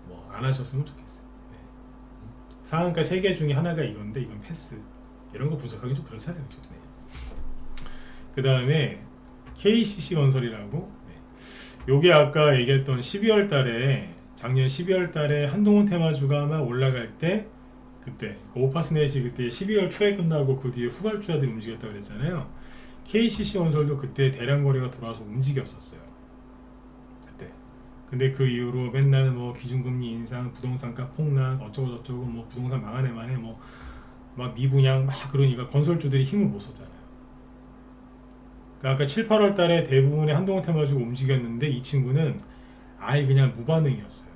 뭐 안 하셨으면 좋겠어요. 네. 상한가 3개 중에 하나가 이건데 이건 패스. 이런 거 분석하기 좀 그렇잖아요, 그죠? 네. 그 다음에 KCC 건설이라고. 네. 요게 아까 얘기했던 12월 달에 작년 12월 달에 한동훈 테마주가 막 올라갈 때 그때 오파스넷이 그때 12월 초에 끝나고 그 뒤에 후발주자들이 움직였다고 그랬잖아요. KCC 건설도 그때 대량 거래가 들어와서 움직였었어요. 그때. 근데 그 이후로 맨날 뭐 기준금리 인상, 부동산가 폭락, 어쩌고 저쩌고 뭐 부동산 망하네 만에 뭐 막 미분양 막 그러니까 건설주들이 힘을 못 썼잖아요. 그러니까 아까 7, 8월 달에 대부분의 한동훈 테마주가 움직였는데 이 친구는 아예 그냥 무반응이었어요.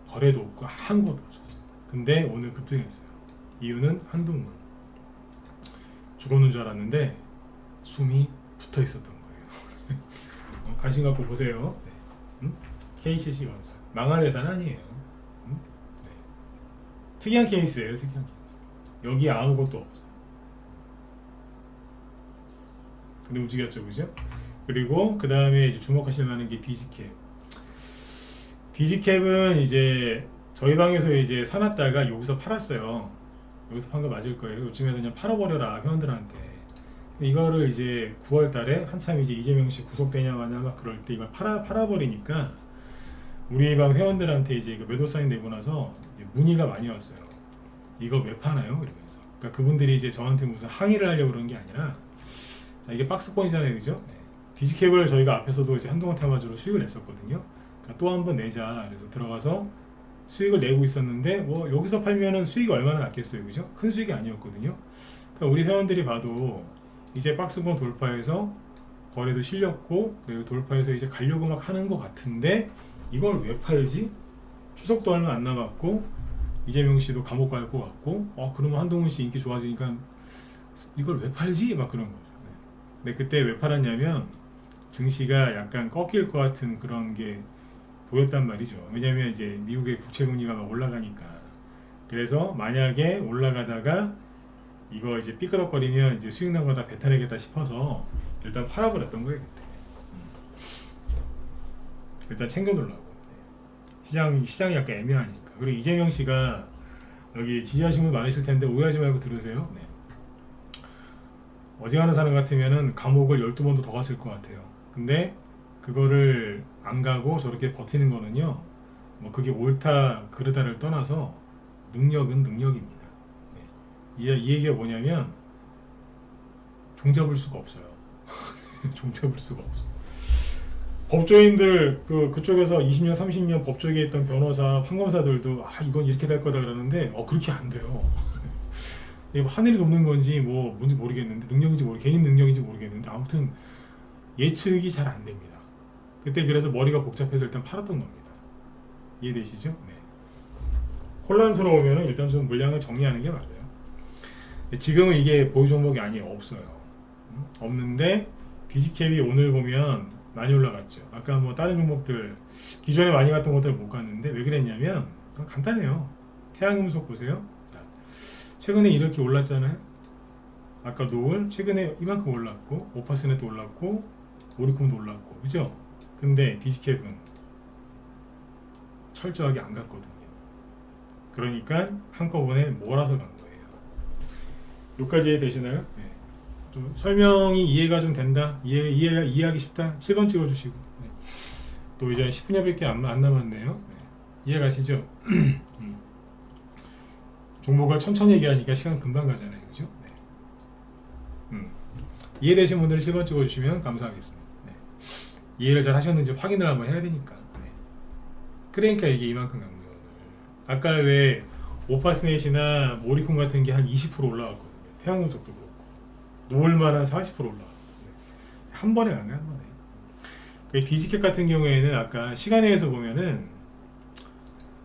거래도 없고 아무것도 없었어요. 근데 오늘 급등했어요. 이유는 한동훈 죽었는 줄 알았는데 숨이 붙어 있었던 거예요. 관심 갖고 보세요. 네. KCC 건설 망할 회사는 아니에요. 네. 특이한 케이스예요. 특이한 케이스. 여기 아무것도 없어요. 근데 움직였죠, 그죠? 그리고 그 다음에 이제 주목하실 만한 게 비지캡. 비지캡은 이제 저희 방에서 이제 사놨다가 여기서 팔았어요. 여기서 판 거 맞을 거예요. 요즘에는 그냥 팔아버려라 회원들한테. 이거를 이제 9월 달에 한참 이제 이재명 씨 구속되냐 마냐 막 그럴 때 이걸 팔아버리니까 우리 방 회원들한테 이제 이거 매도 사인 내고 나서 이제 문의가 많이 왔어요. 이거 왜 파나요? 이러면서. 그러니까 그분들이 이제 저한테 무슨 항의를 하려고 그러는 게 아니라, 자, 이게 박스권이잖아요, 그죠? 네. 비지캡을 저희가 앞에서도 이제 한동훈 테마주로 수익을 냈었거든요. 그러니까 또 한 번 내자. 그래서 들어가서 수익을 내고 있었는데, 뭐 여기서 팔면은 수익이 얼마나 났겠어요, 그죠? 큰 수익이 아니었거든요. 그러니까 우리 회원들이 봐도 이제 박스권 돌파해서 거래도 실렸고, 그리고 돌파해서 이제 가려고 막 하는 것 같은데 이걸 왜 팔지? 추석도 얼마 안 남았고 이재명 씨도 감옥 갈 것 같고, 그러면 한동훈 씨 인기 좋아지니까 이걸 왜 팔지? 막 그런 거죠. 네. 근데 그때 왜 팔았냐면 증시가 약간 꺾일 것 같은 그런 게 보였단 말이죠. 왜냐면 이제 미국의 국채금리가 막 올라가니까. 그래서 만약에 올라가다가 이거 이제 삐끄덕거리면 이제 수익 난 거 다 뱉어내겠다 싶어서 일단 팔아버렸던 거예요 그때. 일단 챙겨놓으려고. 시장이 약간 애매하니까. 그리고 이재명 씨가 여기 지지하시는 분 많으실 텐데 오해하지 말고 들으세요. 네. 어지간한 사람 같으면은 감옥을 12번도 더 갔을 것 같아요. 근데 그거를 안 가고 저렇게 버티는 거는요, 뭐 그게 옳다 그르다를 떠나서 능력은 능력입니다. 네. 이 얘기가 뭐냐면 종잡을 수가 없어요. 종잡을 수가 없어. 법조인들 그쪽에서 20년 30년 법조계에 있던 변호사 판검사들도 이건 이렇게 될 거다 그러는데 그렇게 안 돼요. 이거 하늘이 돕는 건지 뭔지 모르겠는데, 능력인지 개인 능력인지 모르겠는데, 아무튼 예측이 잘 안 됩니다. 그때 그래서 머리가 복잡해서 일단 팔았던 겁니다. 이해되시죠? 네. 혼란스러우면 일단 좀 물량을 정리하는 게 맞아요. 지금은 이게 보유 종목이 아니에요. 없어요. 없는데 디지캡이 오늘 보면 많이 올라갔죠. 아까 뭐 다른 종목들 기존에 많이 갔던 것들 못 갔는데 왜 그랬냐면 간단해요. 태양금속 보세요. 자, 최근에 이렇게 올랐잖아요. 아까 노을 최근에 이만큼 올랐고, 오파스넷도 올랐고, 오리콤도 올랐고, 그죠? 근데 디지캡은 철저하게 안 갔거든요. 그러니까 한꺼번에 몰아서 간 거예요. 여기까지 되시나요? 네. 좀 설명이 이해가 좀 된다, 이해하기 쉽다, 7번 찍어주시고. 네. 또 이제 10분여밖에 안 남았네요. 네. 이해가시죠? 종목을 천천히 얘기하니까 시간 금방 가잖아요, 그죠? 네. 이해되신 분들은 7번 찍어주시면 감사하겠습니다. 네. 이해를 잘 하셨는지 확인을 한번 해야 되니까. 네. 그러니까 이게 이만큼 간 거예요. 오늘. 아까 왜 오파스넷이나 모리콘 같은 게 한 20% 올라왔거든요. 태양금속도 그렇고. 노을만 한 40% 올라왔거든요. 한 번에 간 거예요, 한 번에. 디지캡 같은 경우에는 아까 시간에서 보면은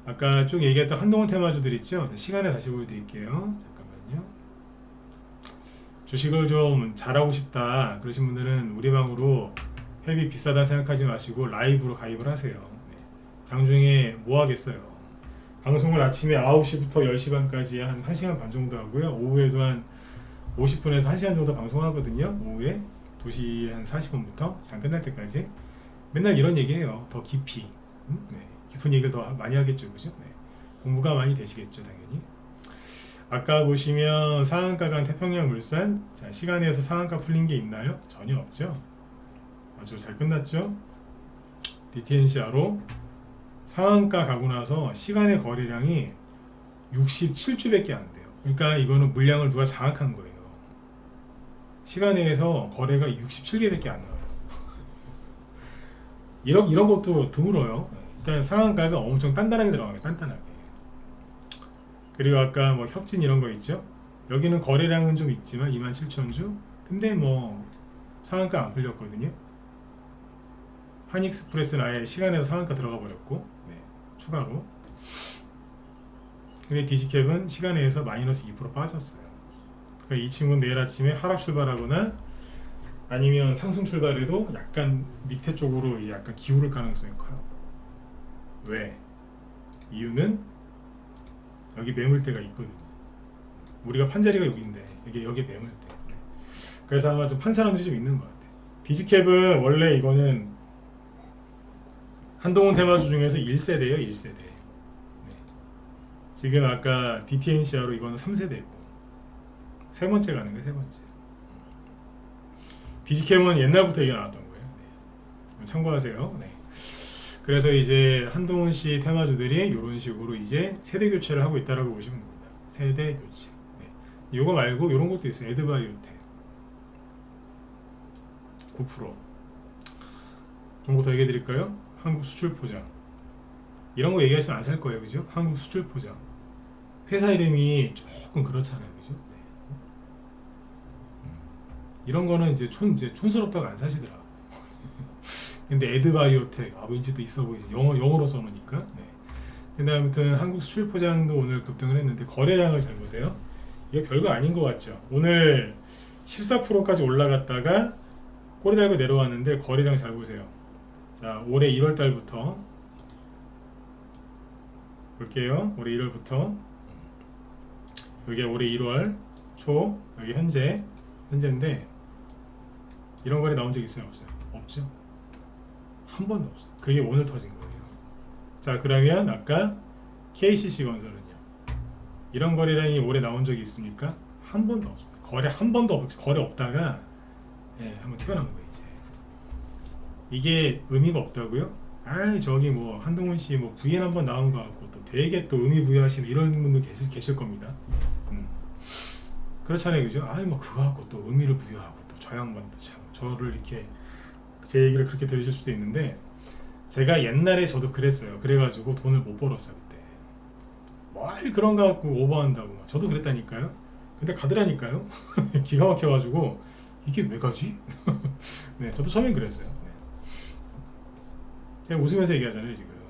아까 쭉 얘기했던 한동훈 테마주들 있죠? 시간에 다시 보여드릴게요. 잠깐만요. 주식을 좀 잘하고 싶다 그러신 분들은 우리 방으로 회비 비싸다 생각하지 마시고 라이브로 가입을 하세요. 네. 장중에 뭐 하겠어요. 방송을 아침에 9시부터 10시 반까지 한 1시간 반 정도 하고요. 오후에도 한 50분에서 1시간 정도 방송하거든요. 오후에 2시 한 40분부터 장 끝날 때까지 맨날 이런 얘기해요. 더 깊이. 네. 깊은 얘기를 더 많이 하겠죠, 그죠? 네. 공부가 많이 되시겠죠, 당연히. 아까 보시면 상한가가 태평양 물산. 자, 시간에서 상한가 풀린 게 있나요? 전혀 없죠. 아주 잘 끝났죠. DTNCR로 상한가 가고 나서 시간의 거래량이 67주밖에 안 돼요. 그러니까 이거는 물량을 누가 장악한 거예요. 시간에서 거래가 67개밖에 안 나와요. 이런 것도 드물어요. 일단 상한가가 엄청 단단하게 들어가요. 단단하게. 그리고 아까 뭐 협진 이런 거 있죠. 여기는 거래량은 좀 있지만 27,000주. 근데 뭐 상한가 안 풀렸거든요. 한익스프레스는 아예 시간에서 상한가 들어가 버렸고, 네, 추가로. 근데 디지캡은 시간에서 마이너스 2% 빠졌어요. 그러니까 이 친구는 내일 아침에 하락 출발하거나 아니면 상승 출발해도 약간 밑에 쪽으로 약간 기울을 가능성이 커요. 왜? 이유는 여기 매물대가 있거든요. 우리가 판자리가 여기인데 여기 매물대. 그래서 아마 좀 판 사람들이 좀 있는 것 같아요. 디지캡은 원래 이거는 한동훈 테마주 중에서 1세대예요, 1세대. 네. 지금 아까 DTNCR로 이거는 3세대고 세 번째 가는 거예요, 세 번째. 디지캡은 옛날부터 얘기가 나왔던 거예요. 네. 참고하세요. 네. 그래서 이제 한동훈 씨 테마주들이 이런 식으로 이제 세대 교체를 하고 있다라고 보시면 됩니다. 세대 교체. 네. 이거 말고 이런 것도 있어요. 에드바이오텍 9%. 좀 더 얘기해 드릴까요? 한국 수출 포장. 이런 거 얘기하시면 안 살 거예요, 그죠? 한국 수출 포장. 회사 이름이 조금 그렇잖아요, 그죠? 네. 이런 거는 이제 촌스럽다고 안 사시더라. 근데 에드바이오텍 왠지 또 있어 보이죠. 영어로 써놓으니까. 네. 근데 아무튼 한국 수출 포장도 오늘 급등을 했는데 거래량을 잘 보세요. 이거 별거 아닌 것 같죠. 오늘 14%까지 올라갔다가 꼬리 달고 내려왔는데 거래량 잘 보세요. 자, 올해 1월 달부터 볼게요. 올해 1월부터 여기 올해 1월 초 여기 현재인데 이런 거래 나온 적 있어요, 없어요? 없죠. 한 번도 없어요. 그게 오늘 터진 거예요. 자, 그러면 아까 KCC 건설은요. 이런 거래량이 올해 나온 적이 있습니까? 한 번도 없습니다. 거래 한 번도 거래 없다가 한번 튀어나온 거예요. 이제 이게 의미가 없다고요? 아이, 저기 뭐 한동훈 씨 뭐 VN 한번 나온 거 같고 또 되게 또 의미 부여하시는 이런 분도 계실 겁니다. 그렇잖아요, 그죠? 아이, 뭐 그거 갖고 또 의미를 부여하고 또 저 양반도 참 저를 이렇게 제 얘기를 그렇게 들으실 수도 있는데, 제가 옛날에 저도 그랬어요. 그래가지고 돈을 못 벌었어요 그때. 뭘 그런 거 갖고 오버한다고. 저도 그랬다니까요. 근데 가더라니까요. 기가 막혀가지고 이게 왜 가지? 네, 저도 처음엔 그랬어요. 네. 제가 웃으면서 얘기하잖아요 지금. 네.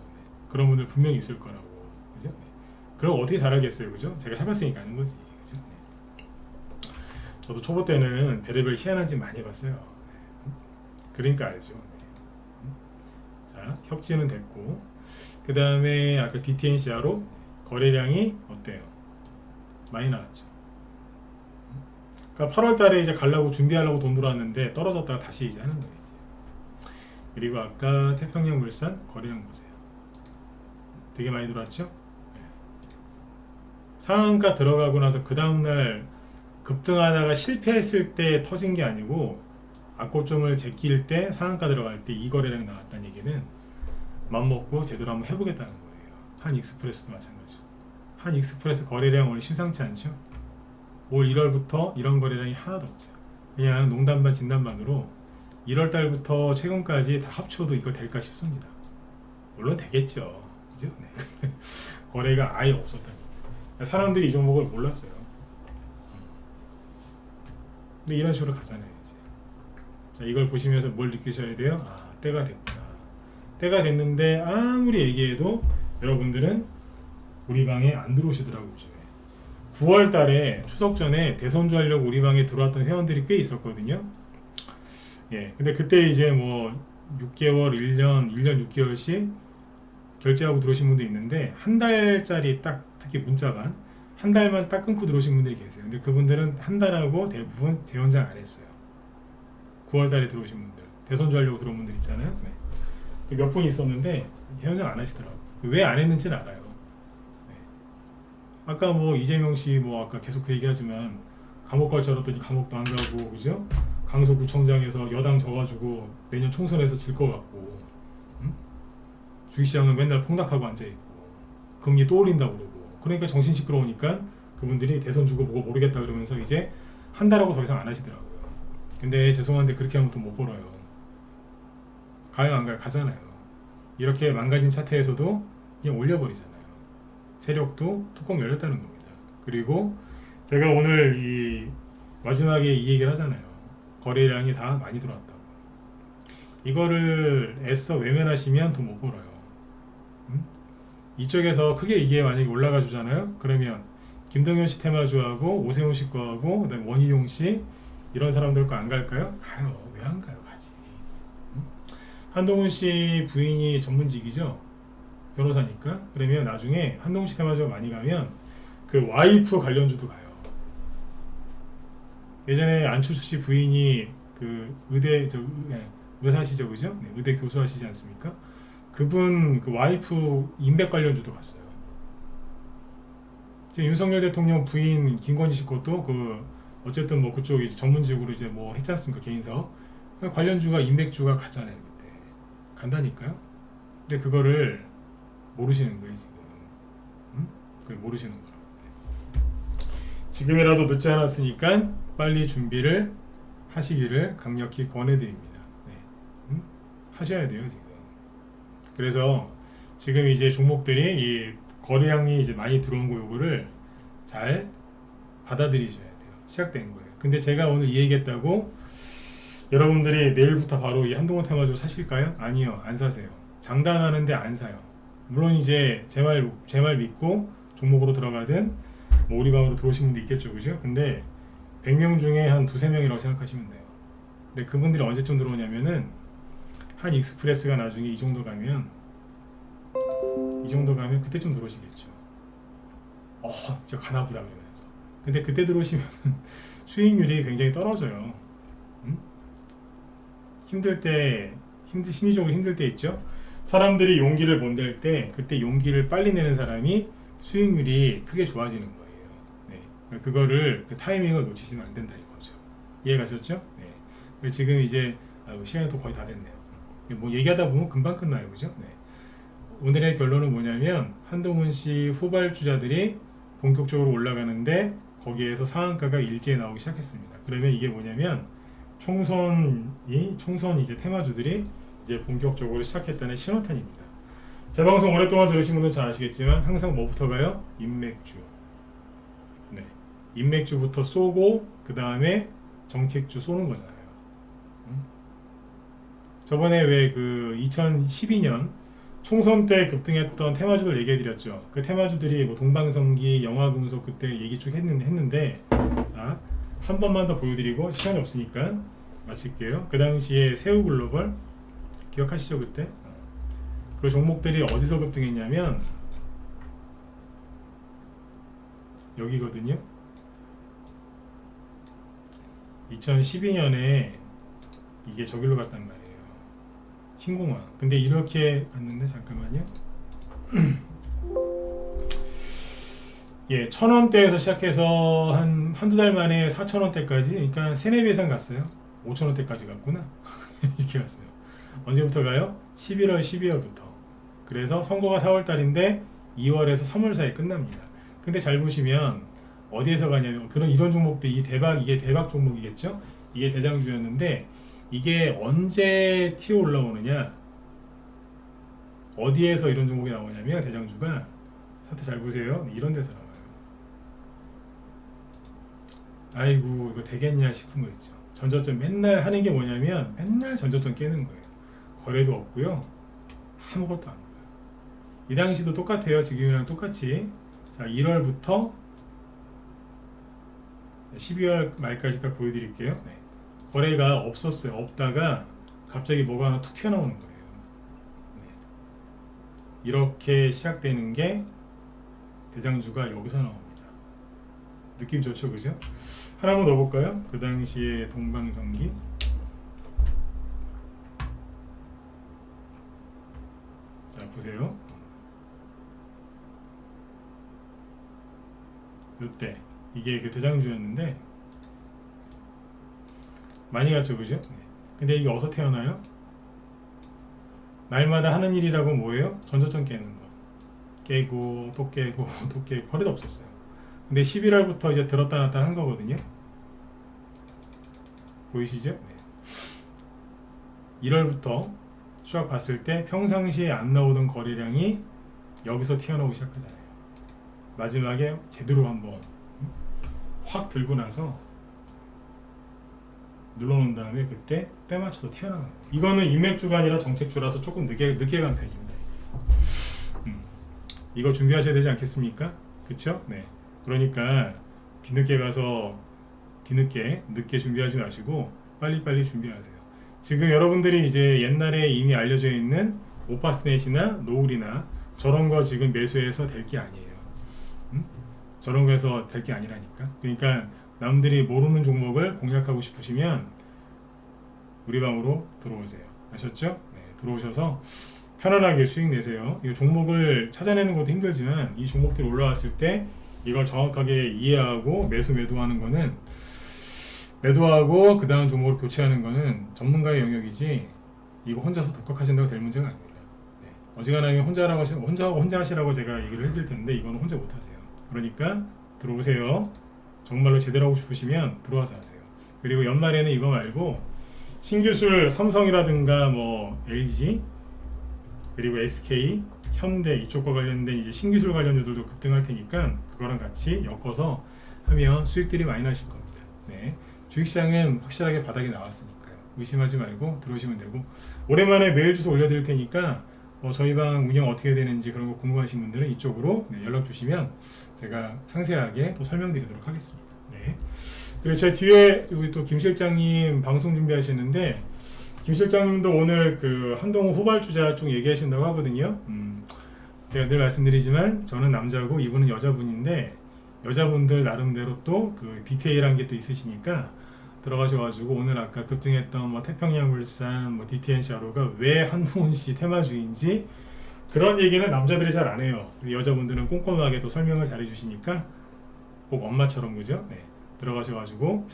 그런 분들 분명히 있을 거라고, 그죠? 네. 그럼 어떻게 잘하겠어요, 그죠? 제가 해봤으니까 아는 거지, 그죠? 네. 저도 초보 때는 별의별 희한한 짓 많이 해봤어요. 네. 그러니까 알죠. 네. 자, 협지는 됐고, 그 다음에 아까 DTNCR로 거래량이 어때요? 많이 나왔죠. 그러니까 8월 달에 이제 가려고 준비하려고 돈 들어왔는데 떨어졌다가 다시 이제 하는 거예요. 이제. 그리고 아까 태평양 물산 거래량 보세요. 되게 많이 들어왔죠? 네. 상한가 들어가고 나서 그 다음날 급등하다가 실패했을 때 터진 게 아니고, 악고점을 제낄 때 상한가 들어갈 때 이 거래량이 나왔다는 얘기는 맘먹고 제대로 한번 해보겠다는 거예요. 한 익스프레스도 마찬가지고. 한 익스프레스 거래량 오늘 심상치 않죠? 올 1월부터 이런 거래량이 하나도 없어요. 그냥 농담반 진담반으로 1월달부터 최근까지 다 합쳐도 이거 될까 싶습니다. 물론 되겠죠, 그죠? 네. 거래가 아예 없었다니. 사람들이 이 종목을 몰랐어요. 근데 이런 식으로 가잖아요 이제. 자, 이걸 보시면서 뭘 느끼셔야 돼요? 아, 때가 됐구나. 때가 됐는데 아무리 얘기해도 여러분들은 우리 방에 안 들어오시더라고요. 9월 달에 추석 전에 대선주 하려고 우리 방에 들어왔던 회원들이 꽤 있었거든요. 예, 근데 그때 이제 뭐 6개월, 1년 6개월씩 결제하고 들어오신 분도 있는데, 한 달짜리 딱, 특히 문자만 한 달만 딱 끊고 들어오신 분들이 계세요. 근데 그분들은 한 달하고 대부분 재연장 안 했어요. 9월 달에 들어오신 분들, 대선주 하려고 들어온 분들 있잖아요. 네. 몇 분 있었는데 재연장 안 하시더라고요. 왜 안 했는지는 알아요. 네. 아까 뭐 이재명 씨 뭐 아까 계속 그 얘기하지만 감옥 갈 줄 알았더니 감옥도 안 가고, 그죠? 강서구청장에서 여당 져가지고 내년 총선에서 질 것 같고, 주식시장은 맨날 폭락하고 앉아있고, 금리 또 올린다고 그러고, 그러니까 정신 시끄러우니까 그분들이 대선 주고 뭐고 모르겠다 그러면서 이제 한 달하고 더 이상 안 하시더라고요. 근데 죄송한데 그렇게 하면 돈 못 벌어요. 가요 안 가요? 가잖아요. 이렇게 망가진 차트에서도 그냥 올려버리잖아요. 세력도 뚜껑 열렸다는 겁니다. 그리고 제가 오늘 이 마지막에 이 얘기를 하잖아요. 거래량이 다 많이 들어왔다고. 이거를 애써 외면하시면 돈 못 벌어요. 이쪽에서 크게 이게 만약에 올라가 주잖아요. 그러면 김동현 씨 테마주하고 오세훈 씨 거하고 그다음에 원희용 씨 이런 사람들 거 안 갈까요? 가요. 왜 안 가요? 가지. 한동훈 씨 부인이 전문직이죠. 변호사니까. 그러면 나중에 한동훈 씨 테마주가 많이 가면 그 와이프 관련주도 가요. 예전에 안철수 씨 부인이 그 의대 의사시죠, 그죠? 네, 의대 교수 하시지 않습니까? 그분 그 와이프 인맥 관련주도 갔어요. 지금 윤석열 대통령 부인 김건희 씨 것도 그 어쨌든 뭐 그쪽 이제 전문직으로 이제 뭐 했지 않습니까, 개인사업 관련주가 인맥주가 갔잖아요 그때. 간다니까요. 근데 그거를 모르시는 거예요 지금. 그걸 모르시는 거라고. 지금이라도 늦지 않았으니까 빨리 준비를 하시기를 강력히 권해드립니다. 네. 하셔야 돼요 지금. 그래서 지금 이제 종목들이 이 거래량이 이제 많이 들어온 거 요거를 잘 받아들이셔야 돼요. 시작된 거예요. 근데 제가 오늘 이 얘기했다고 여러분들이 내일부터 바로 이 한동훈 테마주 사실까요? 아니요, 안 사세요. 장담하는데 안 사요. 물론 이제 제 말 믿고 종목으로 들어가든 뭐 우리 방으로 들어오신 분도 있겠죠, 그죠? 근데 100명 중에 한 2~3명이라고 생각하시면 돼요. 근데 그분들이 언제쯤 들어오냐면은 한 익스프레스가 나중에 이 정도 가면 그때쯤 들어오시겠죠. 진짜 가나보다 그러면서. 근데 그때 들어오시면 수익률이 굉장히 떨어져요. 힘들 때, 심리적으로 힘들 때 있죠. 사람들이 용기를 못 낼 때 그때 용기를 빨리 내는 사람이 수익률이 크게 좋아지는 거예요. 네. 그거를 그 타이밍을 놓치시면 안 된다 이거죠. 이해가셨죠? 네. 지금 이제 시간이 또 거의 다 됐네요. 뭐 얘기하다 보면 금방 끝나요, 그죠? 네. 오늘의 결론은 뭐냐면 한동훈 씨 후발주자들이 본격적으로 올라가는데 거기에서 상한가가 일제히 나오기 시작했습니다. 그러면 이게 뭐냐면 총선 이제 테마주들이 이제 본격적으로 시작했다는 신호탄입니다. 제 방송 오랫동안 들으신 분들은 잘 아시겠지만 항상 뭐부터 가요? 인맥주. 네. 인맥주부터 쏘고 그 다음에 정책주 쏘는 거잖아요. 저번에 왜 그 2012년 총선 때 급등했던 테마주들 얘기해드렸죠. 그 테마주들이 뭐 동방성기, 영화금속 그때 얘기 쭉 했는데 자, 한 번만 더 보여드리고 시간이 없으니까 마칠게요. 그 당시에 새우글로벌 기억하시죠 그때? 그 종목들이 어디서 급등했냐면 여기거든요. 2012년에 이게 저길로 갔단 말이에요. 신공항. 근데 이렇게 갔는데 잠깐만요. 예, 1,000원대에서 시작해서 한두 달 만에 4,000원대까지, 그러니까 3, 4배 이상 갔어요. 5,000원대까지 갔구나. 이렇게 갔어요. 언제부터 가요? 11월, 12월부터. 그래서 선거가 4월달인데 2월에서 3월 사이에 끝납니다. 근데 잘 보시면 어디에서 가냐면 이런 종목들 이게 대박 종목이겠죠? 이게 대장주였는데 이게 언제 튀어 올라오느냐? 어디에서 이런 종목이 나오냐면 대장주가 사태 잘 보세요. 이런 데서 나와요. 아이고 이거 되겠냐 싶은 거 있죠. 전저점 맨날 하는 게 뭐냐면 맨날 전저점 깨는 거예요. 거래도 없고요. 아무것도 안 보여요. 이 당시도 똑같아요. 지금이랑 똑같이. 자, 1월부터 12월 말까지 딱 보여드릴게요. 네. 거래가 없었어요. 없다가 갑자기 뭐가 하나 툭 튀어나오는 거예요. 네. 이렇게 시작되는 게 대장주가 여기서 나옵니다. 느낌 좋죠, 그죠? 하나만 넣어볼까요? 그 당시에 동방성기. 자, 보세요. 이때 이게 그 대장주였는데 많이 갔죠, 그죠? 네. 근데 이게 어디서 태어나요? 날마다 하는 일이라고 뭐예요? 전저점 깨는 거. 깨고 또 깨고 또 깨고 거래도 없었어요. 근데 11월부터 이제 들었다 놨다 한 거거든요. 보이시죠? 네. 1월부터 쭉 봤을 때 평상시에 안 나오던 거래량이 여기서 튀어나오기 시작하잖아요. 마지막에 제대로 한번 확 들고 나서 눌러놓은 다음에 그때 때 맞춰서 튀어나가요. 이거는 인맥주가 아니라 정책주라서 조금 늦게 간 편입니다. 이거 준비하셔야 되지 않겠습니까? 그쵸? 네. 그러니까 뒤늦게 가서 늦게 준비하지 마시고 빨리빨리 준비하세요. 지금 여러분들이 이제 옛날에 이미 알려져 있는 오파스넷이나 노을이나 저런 거 지금 매수해서 될 게 아니에요. 저런 거에서 될 게 아니라니까. 그러니까 남들이 모르는 종목을 공략하고 싶으시면 우리 방으로 들어오세요. 아셨죠? 네, 들어오셔서 편안하게 수익 내세요. 이 종목을 찾아내는 것도 힘들지만 이 종목들이 올라왔을 때 이걸 정확하게 이해하고 매도하는 거는 매도하고 그 다음 종목을 교체하는 거는 전문가의 영역이지 이거 혼자서 독학하신다고 될 문제가 아닙니다. 네. 어지간하면 혼자 하시라고 제가 얘기를 해드릴 텐데 이거는 혼자 못 하세요. 그러니까 들어오세요. 정말로 제대로 하고 싶으시면 들어와서 하세요. 그리고 연말에는 이거 말고 신규술 삼성이라든가 뭐 LG 그리고 SK, 현대 이쪽과 관련된 이제 신기술 관련주들도 급등할 테니까 그거랑 같이 엮어서 하면 수익들이 많이 나실 겁니다. 네. 주식시장은 확실하게 바닥이 나왔으니까요. 의심하지 말고 들어오시면 되고 오랜만에 메일 주소 올려드릴 테니까 저희 방 운영 어떻게 되는지 그런 거 궁금하신 분들은 이쪽으로 연락 주시면 제가 상세하게 또 설명드리도록 하겠습니다. 네. 그리고 제 뒤에 여기 또 김 실장님 방송 준비하시는데 김 실장님도 오늘 그 한동훈 후발주자 쪽 얘기하신다고 하거든요. 제가 늘 말씀드리지만 저는 남자고 이분은 여자분인데 여자분들 나름대로 또 그 디테일한 게 또 있으시니까 들어가셔가지고 오늘 아까 급등했던 뭐 태평양물산, 뭐 DTNCRO가 왜 한동훈 씨 테마주인지 그런 얘기는 남자들이 잘 안 해요. 여자분들은 꼼꼼하게 또 설명을 잘 해주시니까 꼭 엄마처럼 그죠? 네, 들어가셔가지고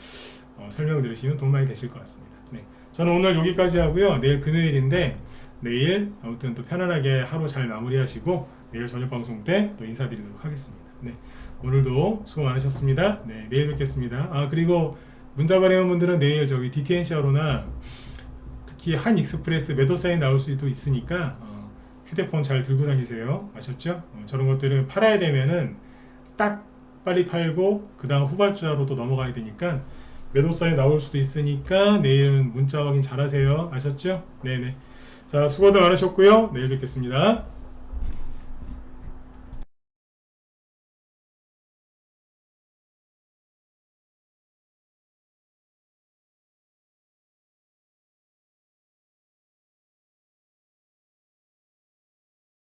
설명 들으시면 돈 많이 되실 것 같습니다. 네, 저는 오늘 여기까지 하고요. 내일 금요일인데 내일 아무튼 또 편안하게 하루 잘 마무리하시고 내일 저녁 방송 때 또 인사드리도록 하겠습니다. 네, 오늘도 수고 많으셨습니다. 네, 내일 뵙겠습니다. 아 그리고 문자 보내는 분들은 내일 저기 DTNCRO나 특히 한익스프레스 매도 사인 나올 수도 있으니까 휴대폰 잘 들고 다니세요. 아셨죠? 저런 것들은 팔아야 되면은 딱 빨리 팔고 그 다음 후발주자로 또 넘어가야 되니까 매도 사인 나올 수도 있으니까 내일은 문자 확인 잘 하세요. 아셨죠? 네네. 자, 수고들 많으셨고요. 내일 뵙겠습니다.